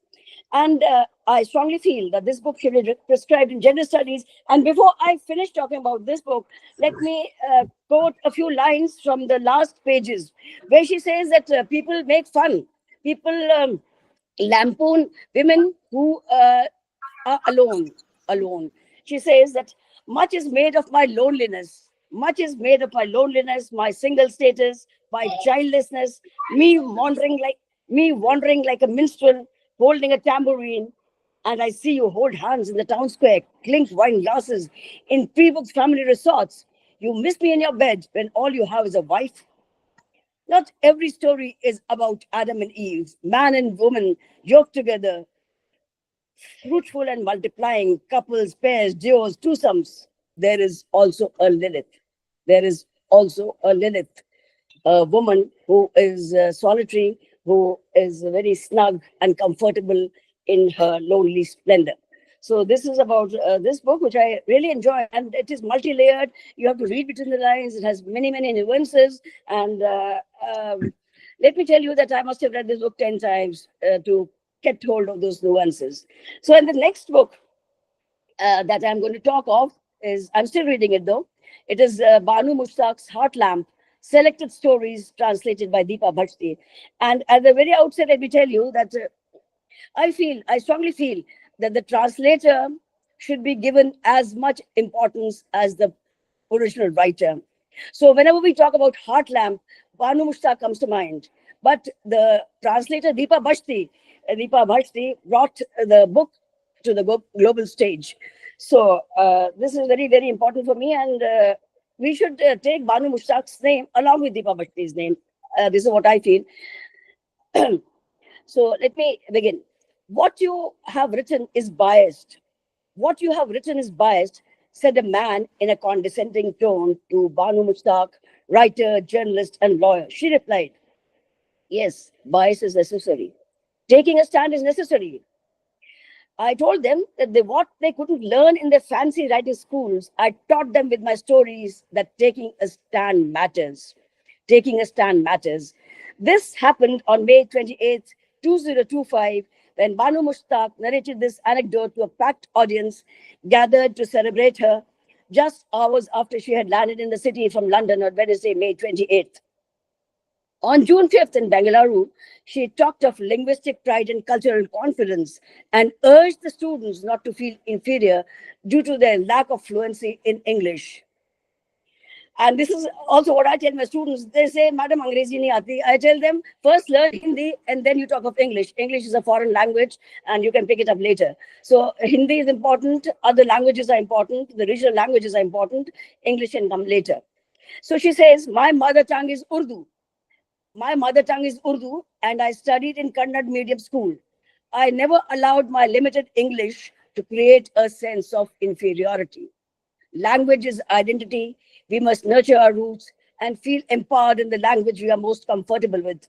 And I strongly feel that this book should be prescribed in gender studies. And before I finish talking about this book, let me quote a few lines from the last pages, where she says that people make fun, people lampoon women who are alone. She says that much is made of my loneliness. Much is made of my loneliness, my single status, my childlessness, me wandering like a minstrel holding a tambourine. And I see you hold hands in the town square, clink wine glasses in pre-booked family resorts. You miss me in your bed when all you have is a wife. Not every story is about Adam and Eve, man and woman yoked together, fruitful and multiplying, couples, pairs, duos, twosomes. There is also a Lilith. There is also a Lilith, a woman who is solitary, who is very snug and comfortable in her lonely splendor. So this is about this book, which I really enjoy, and it is multi-layered. You have to read between the lines. It has many, many nuances, and let me tell you that I must have read this book 10 times to get hold of those nuances. So in the next book that I'm going to talk of is, I'm still reading it though. It is Banu Mushtaq's Heart Lamp, Selected Stories, translated by Deepa Bhajti. And at the very outset, let me tell you that I strongly feel that the translator should be given as much importance as the original writer. So whenever we talk about Heart Lamp, Banu Mushtaq comes to mind. But the translator, Deepa Bhajti brought the book to the global stage. So this is very, very important for me. And we should take Banu Mushtaq's name along with Deepa Bhatt's name. This is what I feel. So let me begin. What you have written is biased. What you have written is biased, said a man in a condescending tone to Banu Mushtaq, writer, journalist, and lawyer. She replied, yes, bias is necessary. Taking a stand is necessary. I told them that what they couldn't learn in their fancy writing schools, I taught them with my stories that taking a stand matters. Taking a stand matters. This happened on May 28th, 2025, when Banu Mushtaq narrated this anecdote to a packed audience gathered to celebrate her just hours after she had landed in the city from London on Wednesday, May 28th. On June 5th in Bengaluru, she talked of linguistic pride and cultural confidence and urged the students not to feel inferior due to their lack of fluency in English. And this is also what I tell my students. They say, Madam, Angrezi nahi aati. I tell them, first learn Hindi and then you talk of English. English is a foreign language and you can pick it up later. So Hindi is important, other languages are important, the regional languages are important, English can come later. So she says, my mother tongue is Urdu. My mother tongue is Urdu and I studied in Kannada medium school. I never allowed my limited English to create a sense of inferiority. Language is identity. We must nurture our roots and feel empowered in the language we are most comfortable with.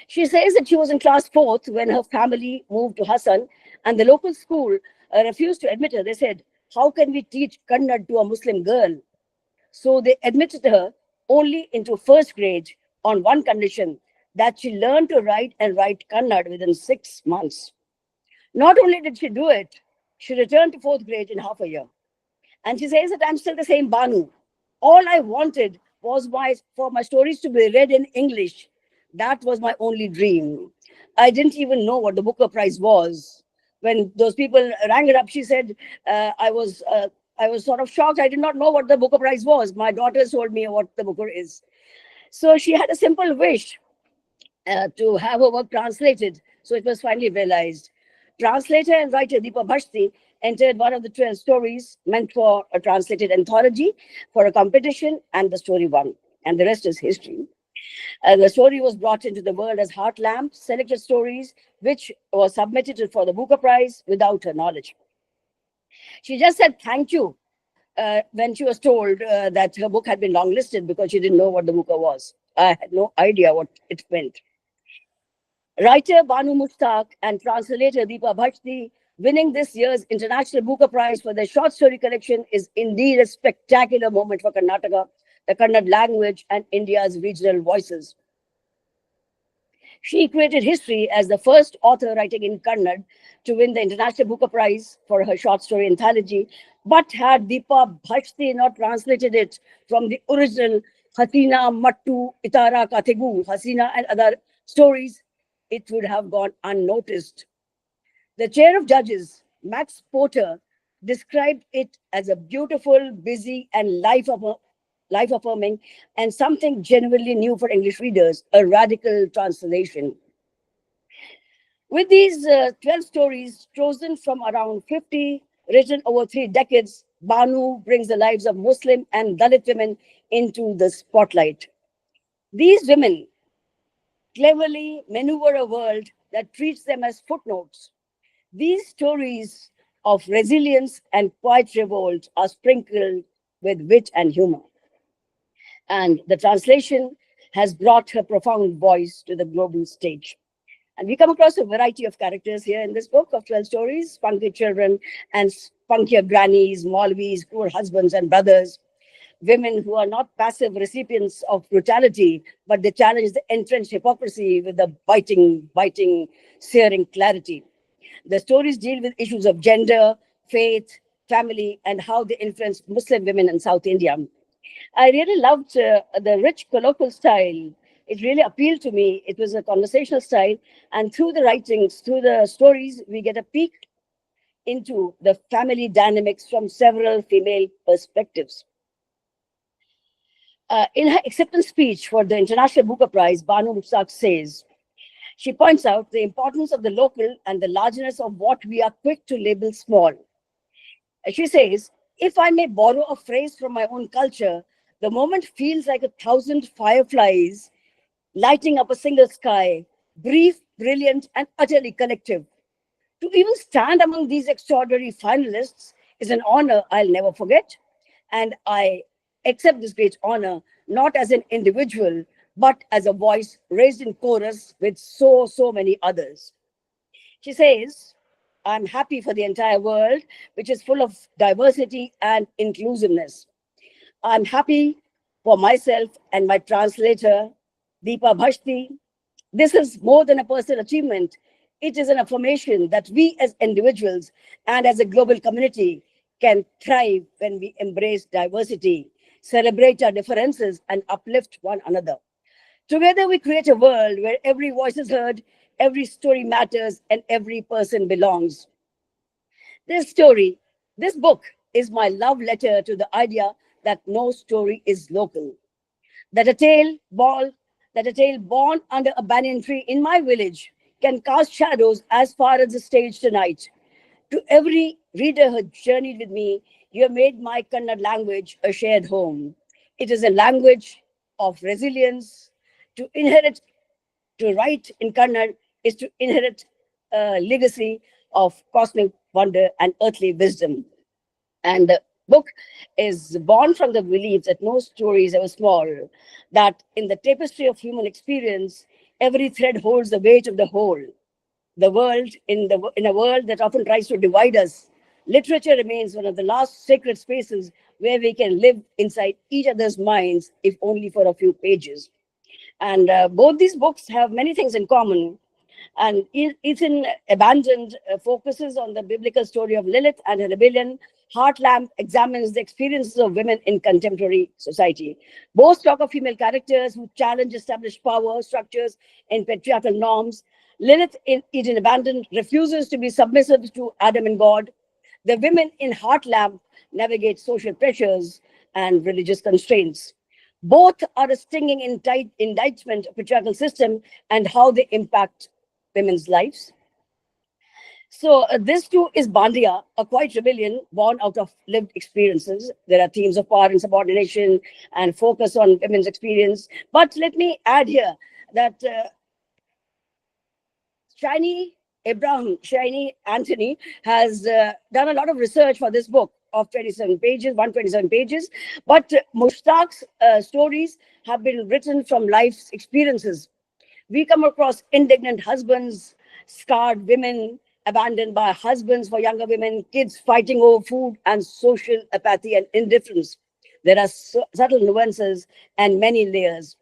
She says that she was in class 4th when her family moved to Hassan and the local school refused to admit her. They said, how can we teach Kannada to a Muslim girl? So they admitted her only into first grade on one condition, that she learned to write and write Kannada within 6 months. Not only did she do it, she returned to fourth grade in half a year. And she says that I'm still the same Banu. All I wanted was for my stories to be read in English. That was my only dream. I didn't even know what the Booker Prize was. When those people rang it up, she said, I was sort of shocked. I did not know what the Booker Prize was. My daughters told me what the Booker is. So she had a simple wish to have her work translated. So it was finally realized. Translator and writer Deepa Bhashti entered one of the 12 stories meant for a translated anthology for a competition, and the story won. And the rest is history. The story was brought into the world as Heart Lamp, selected stories, which was submitted for the Booker Prize without her knowledge. She just said thank you when she was told that her book had been longlisted because she didn't know what the Booker was. I had no idea what it meant. Writer Banu Mushtaq and translator Deepa Bhattacharya winning this year's International Booker Prize for their short story collection is indeed a spectacular moment for Karnataka, the Kannada language, and India's regional voices. She created history as the first author writing in Kannada to win the International Booker Prize for her short story anthology. But had Deepa Bhattacharya not translated it from the original Hasina, Mattu, Itara, Kathegu, Hasina, and other stories, it would have gone unnoticed. The chair of judges, Max Porter, described it as a beautiful, busy, and life affirming, and something genuinely new for English readers, a radical translation. With these 12 stories chosen from around 50, written over 3 decades, Banu brings the lives of Muslim and Dalit women into the spotlight. These women cleverly maneuver a world that treats them as footnotes. These stories of resilience and quiet revolt are sprinkled with wit and humor. And the translation has brought her profound voice to the global stage. And we come across a variety of characters here in this book of 12 stories, spunky children and spunkier grannies, Maulvis, cruel husbands and brothers, women who are not passive recipients of brutality, but they challenge the entrenched hypocrisy with a biting, searing clarity. The stories deal with issues of gender, faith, family, and how they influence Muslim women in South India. I really loved the rich colloquial style. It really appealed to me. It was a conversational style. And through the writings, through the stories, we get a peek into the family dynamics from several female perspectives. In her acceptance speech for the International Booker Prize, Banu Mushtaq says, she points out the importance of the local and the largeness of what we are quick to label small. She says, If I may borrow a phrase from my own culture, the moment feels like 1,000 fireflies lighting up a single sky, brief, brilliant, and utterly collective. To even stand among these extraordinary finalists is an honor I'll never forget. And I accept this great honor not as an individual, but as a voice raised in chorus with so many others. She says, I'm happy for the entire world, which is full of diversity and inclusiveness. I'm happy for myself and my translator, Deepa Bhashti. This is more than a personal achievement. It is an affirmation that we as individuals and as a global community can thrive when we embrace diversity, celebrate our differences, and uplift one another. Together, we create a world where every voice is heard, every story matters, and every person belongs. This story, this book is my love letter to the idea that no story is local. That a tale born, that a tale born under a banyan tree in my village can cast shadows as far as the stage tonight. To every reader who journeyed with me, you have made my Kannada language a shared home. It is a language of resilience. To inherit, to write in Kannada is to inherit a legacy of cosmic wonder and earthly wisdom. And the book is born from the belief that no story is ever small, that in the tapestry of human experience, every thread holds the weight of the whole. The world, in a world that often tries to divide us, literature remains one of the last sacred spaces where we can live inside each other's minds, if only for a few pages. And both these books have many things in common. And Ethan Abandoned focuses on the biblical story of Lilith and her rebellion. Heartlamp examines the experiences of women in contemporary society. Both talk of female characters who challenge established power structures and patriarchal norms. Lilith in Eden Abandoned refuses to be submissive to Adam and God. The women in Heartlamp navigate social pressures and religious constraints. Both are a stinging indictment of patriarchal system and how they impact women's lives. So this too is Bandia, a quiet rebellion born out of lived experiences. There are themes of power and subordination and focus on women's experience. But let me add here that Shiny Anthony has done a lot of research for this book of 27 pages, 127 pages. But Mushtaq's stories have been written from life's experiences. We come across indignant husbands, scarred women, abandoned by husbands for younger women, kids fighting over food, and social apathy and indifference. There are subtle nuances and many layers.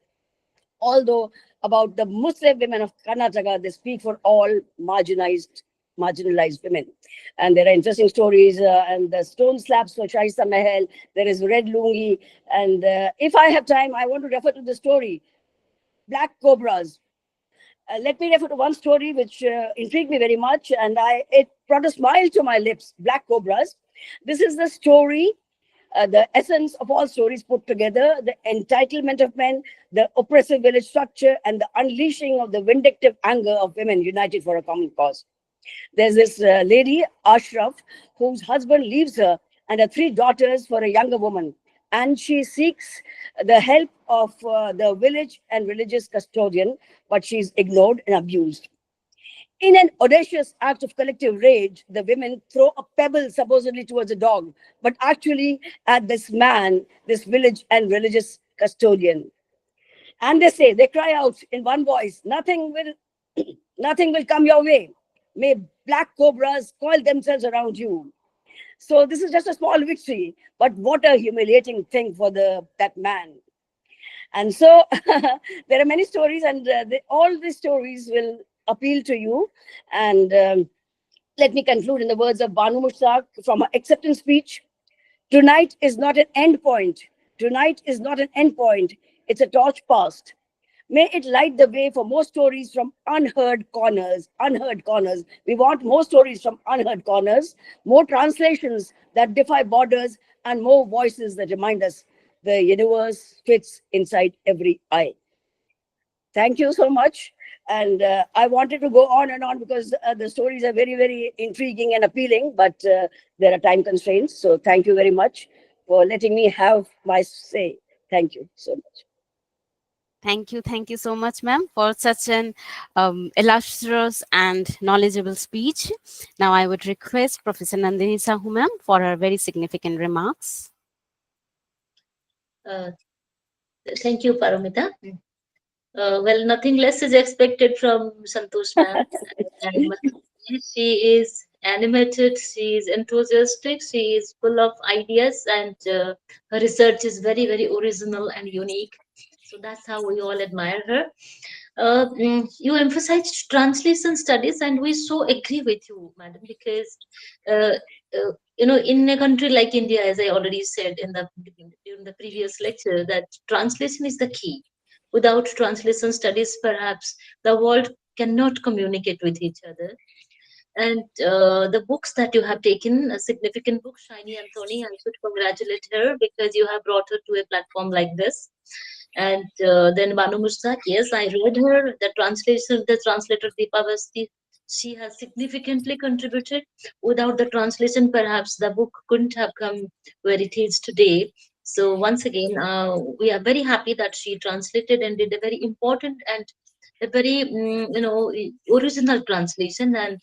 Although about the Muslim women of Karnataka, they speak for all marginalized women. And there are interesting stories, and the stone slabs for Shaista Mahal. There is red lungi. And if I have time, I want to refer to the story, Black Cobras. Let me refer to one story which intrigued me very much, and it brought a smile to my lips. Black Cobras. This is the story, the essence of all stories put together: the entitlement of men, the oppressive village structure, and the unleashing of the vindictive anger of women united for a common cause. There's this lady, Ashraf, whose husband leaves her and her three daughters for a younger woman. And she seeks the help of the village and religious custodian, but she's ignored and abused. In an audacious act of collective rage, the women throw a pebble supposedly towards a dog, but actually at this man, this village and religious custodian. And they say, they cry out in one voice, nothing will come your way. May black cobras coil themselves around you. So this is just a small victory, but what a humiliating thing for that man. And so there are many stories, and all these stories will appeal to you. And let me conclude in the words of Banu Mushtaq from her acceptance speech. Tonight is not an end point. Tonight is not an end point. It's a torch passed. May it light the way for more stories from unheard corners. Unheard corners. We want more stories from unheard corners, more translations that defy borders, and more voices that remind us the universe fits inside every eye. Thank you so much. And I wanted to go on and on because the stories are very, very intriguing and appealing, but there are time constraints. So thank you very much for letting me have my say. Thank you so much. Thank you so much, ma'am, for such an illustrious and knowledgeable speech. Now, I would request Professor Nandini Sahu, ma'am, for her very significant remarks. Uh, Thank you, Paramita. Well, nothing less is expected from Santosh ma'am. And she is animated, she is enthusiastic, she is full of ideas, and her research is very, very original and unique. So that's how we all admire her. You emphasized translation studies, and we so agree with you, madam, because uh, in a country like India, as I already said in the previous lecture, that translation is the key. Without translation studies, perhaps the world cannot communicate with each other. And the books that you have taken, a significant book, Shiny Anthony, I should congratulate her because you have brought her to a platform like this. And then Banu Mushtaq, yes, I read her. The translator Deepa Basti, she has significantly contributed. Without the translation, perhaps the book couldn't have come where it is today. So once again, we are very happy that she translated and did a very important and a very original translation, and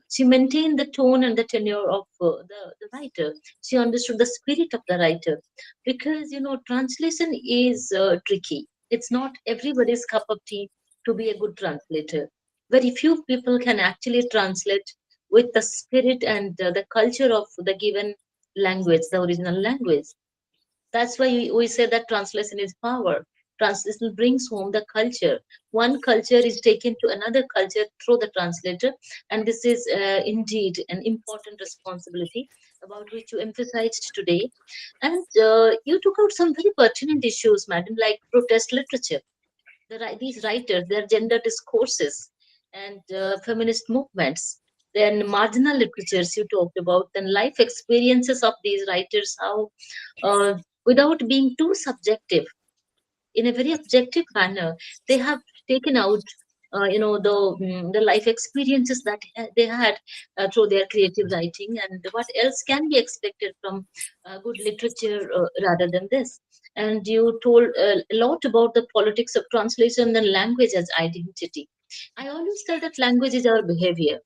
she maintained the tone and the tenure of the writer. She understood the spirit of the writer, because translation is tricky. It's not everybody's cup of tea to be a good translator. Very few people can actually translate with the spirit and the culture of the given language, the original language. That's why we say that translation is power. Translation brings home the culture. One culture is taken to another culture through the translator, and this is indeed an important responsibility about which you emphasized today. And you took out some very pertinent issues, madam, like protest literature. These writers, their gender discourses, and feminist movements. Then marginal literatures you talked about, then life experiences of these writers, how uh, without being too subjective, in a very objective manner, they have taken out the life experiences that they had through their creative writing, and what else can be expected from good literature rather than this. And you told a lot about the politics of translation and language as identity. I always tell that language is our behavior.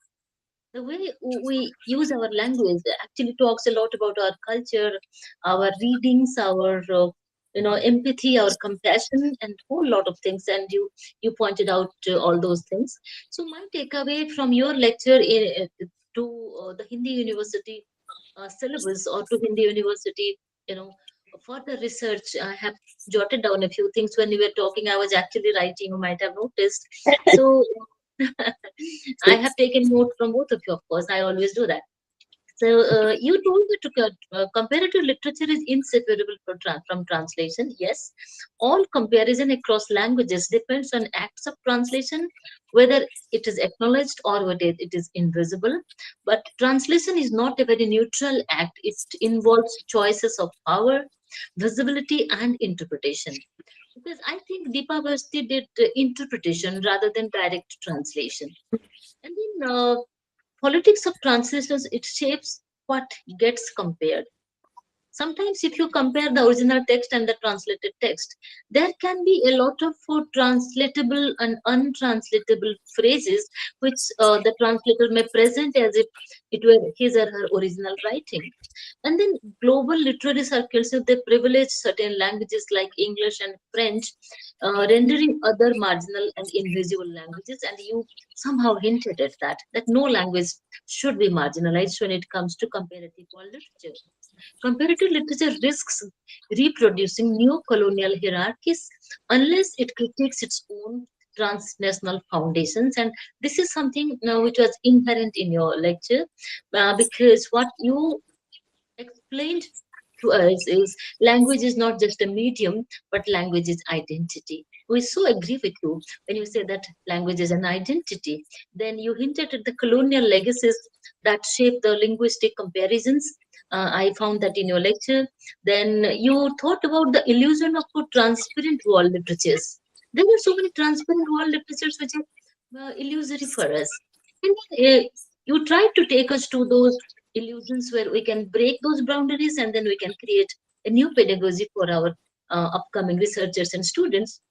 The way we use our language actually talks a lot about our culture, our readings, our empathy, our compassion, and whole lot of things. And you pointed out all those things. So my takeaway from your lecture to the Hindi University syllabus, or to Hindi University, you know, further research, I have jotted down a few things when you were talking. I was actually writing, you might have noticed. So I have taken note from both of you, of course. I always do that. So you told that comparative literature is inseparable from translation. Yes, all comparison across languages depends on acts of translation, whether it is acknowledged or whether it is invisible. But translation is not a very neutral act. It involves choices of power, visibility, and interpretation. Because I think Deepa Basti did interpretation rather than direct translation. And then politics of translations, it shapes what gets compared. Sometimes if you compare the original text and the translated text, there can be a lot of translatable and untranslatable phrases which the translator may present as if it were his or her original writing. And then global literary circles, if they privilege certain languages like English and French, rendering other marginal and invisible languages. And you somehow hinted at that no language should be marginalized when it comes to comparative world literature. Comparative literature risks reproducing new colonial hierarchies unless it critiques its own transnational foundations. And this is something which was inherent in your lecture, because what you explained to us is language is not just a medium, but language is identity. We so agree with you when you say that language is an identity. Then you hinted at the colonial legacies that shape the linguistic comparisons. I found that in your lecture. Then you thought about the illusion of transparent wall literatures. There are so many transparent wall literatures which are illusory for us. And you tried to take us to those illusions where we can break those boundaries and then we can create a new pedagogy for our upcoming researchers and students.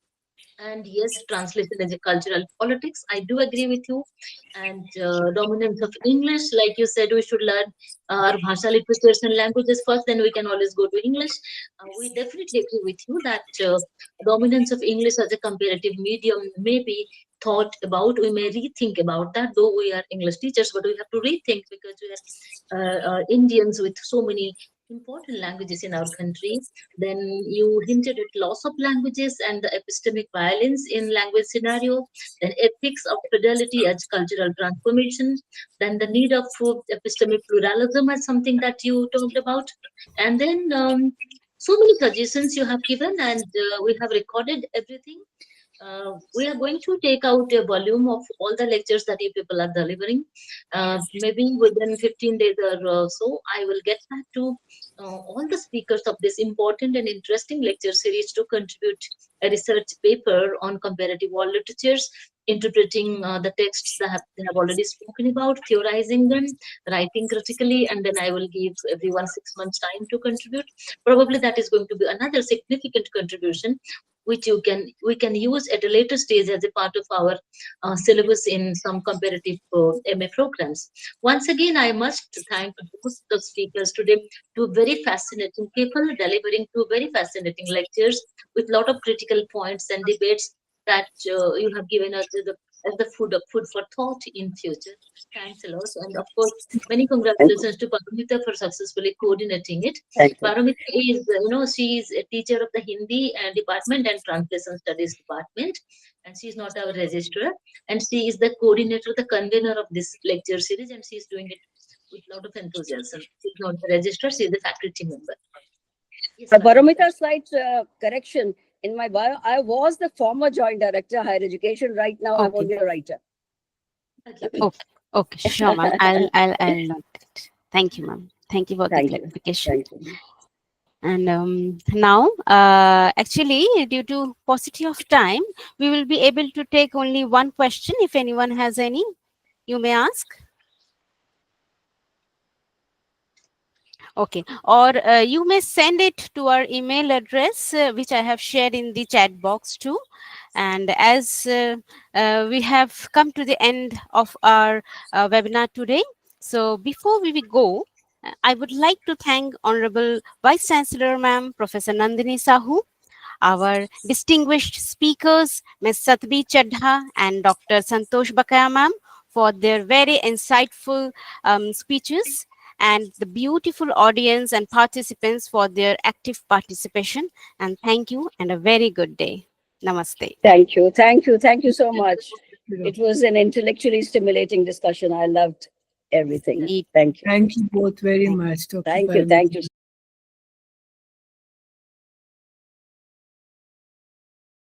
And yes, translation is a cultural politics. I do agree with you. And dominance of English, like you said, we should learn our bhasha literatures and languages first, then we can always go to English. We definitely agree with you that dominance of English as a comparative medium may be thought about. We may rethink about that, though we are English teachers, but we have to rethink because we are Indians with so many important languages in our country. Then you hinted at loss of languages and the epistemic violence in language scenario. Then ethics of fidelity as cultural transformation. Then the need of epistemic pluralism as something that you talked about. And then so many suggestions you have given, and we have recorded everything. We are going to take out a volume of all the lectures that you people are delivering. Maybe within 15 days or so, I will get back to all the speakers of this important and interesting lecture series to contribute a research paper on comparative world literatures, interpreting the texts that they have already spoken about, theorizing them, writing critically, and then I will give everyone 6 months time to contribute. Probably that is going to be another significant contribution which we can use at a later stage as a part of our syllabus in some comparative MA programs. Once again, I must thank both the speakers today. Two very fascinating people delivering two very fascinating lectures with a lot of critical points and debates that you have given us as the food for thought in future. Thanks a lot, and of course, many Thank you. congratulations to Paramita for successfully coordinating it. Thank you. Paramita is, she is a teacher of the Hindi department and translation studies department, and she is not our registrar, and she is the coordinator, the convener of this lecture series, and she is doing it with a lot of enthusiasm. She is not the registrar; she is the faculty member. Yes, Paramita. Barometer slight correction. In my bio, I was the former joint director higher education. Right now, I'm Okay. only a writer. Okay. Okay. Okay. Sure, ma'am. I'll note it. Thank you, ma'am. Thank you for the Thank you. clarification. Thank you. And now, actually, due to paucity of time, we will be able to take only one question. If anyone has any, you may ask. Okay, or you may send it to our email address, which I have shared in the chat box too. And as we have come to the end of our webinar today, so before we go, I would like to thank Honorable Vice Chancellor Ma'am, Professor Nandini Sahu, our distinguished speakers, Ms. Satbir Chadha and Dr. Santosh Bakaya ma'am, for their very insightful speeches, and the beautiful audience and participants for their active participation. And thank you and a very good day. Namaste. Thank you. Thank you. Thank you so Thank much. It was an intellectually stimulating discussion. I loved everything. Indeed. Thank you. Thank you both very Thank much, Dr. Thank you. Paramita. Thank you.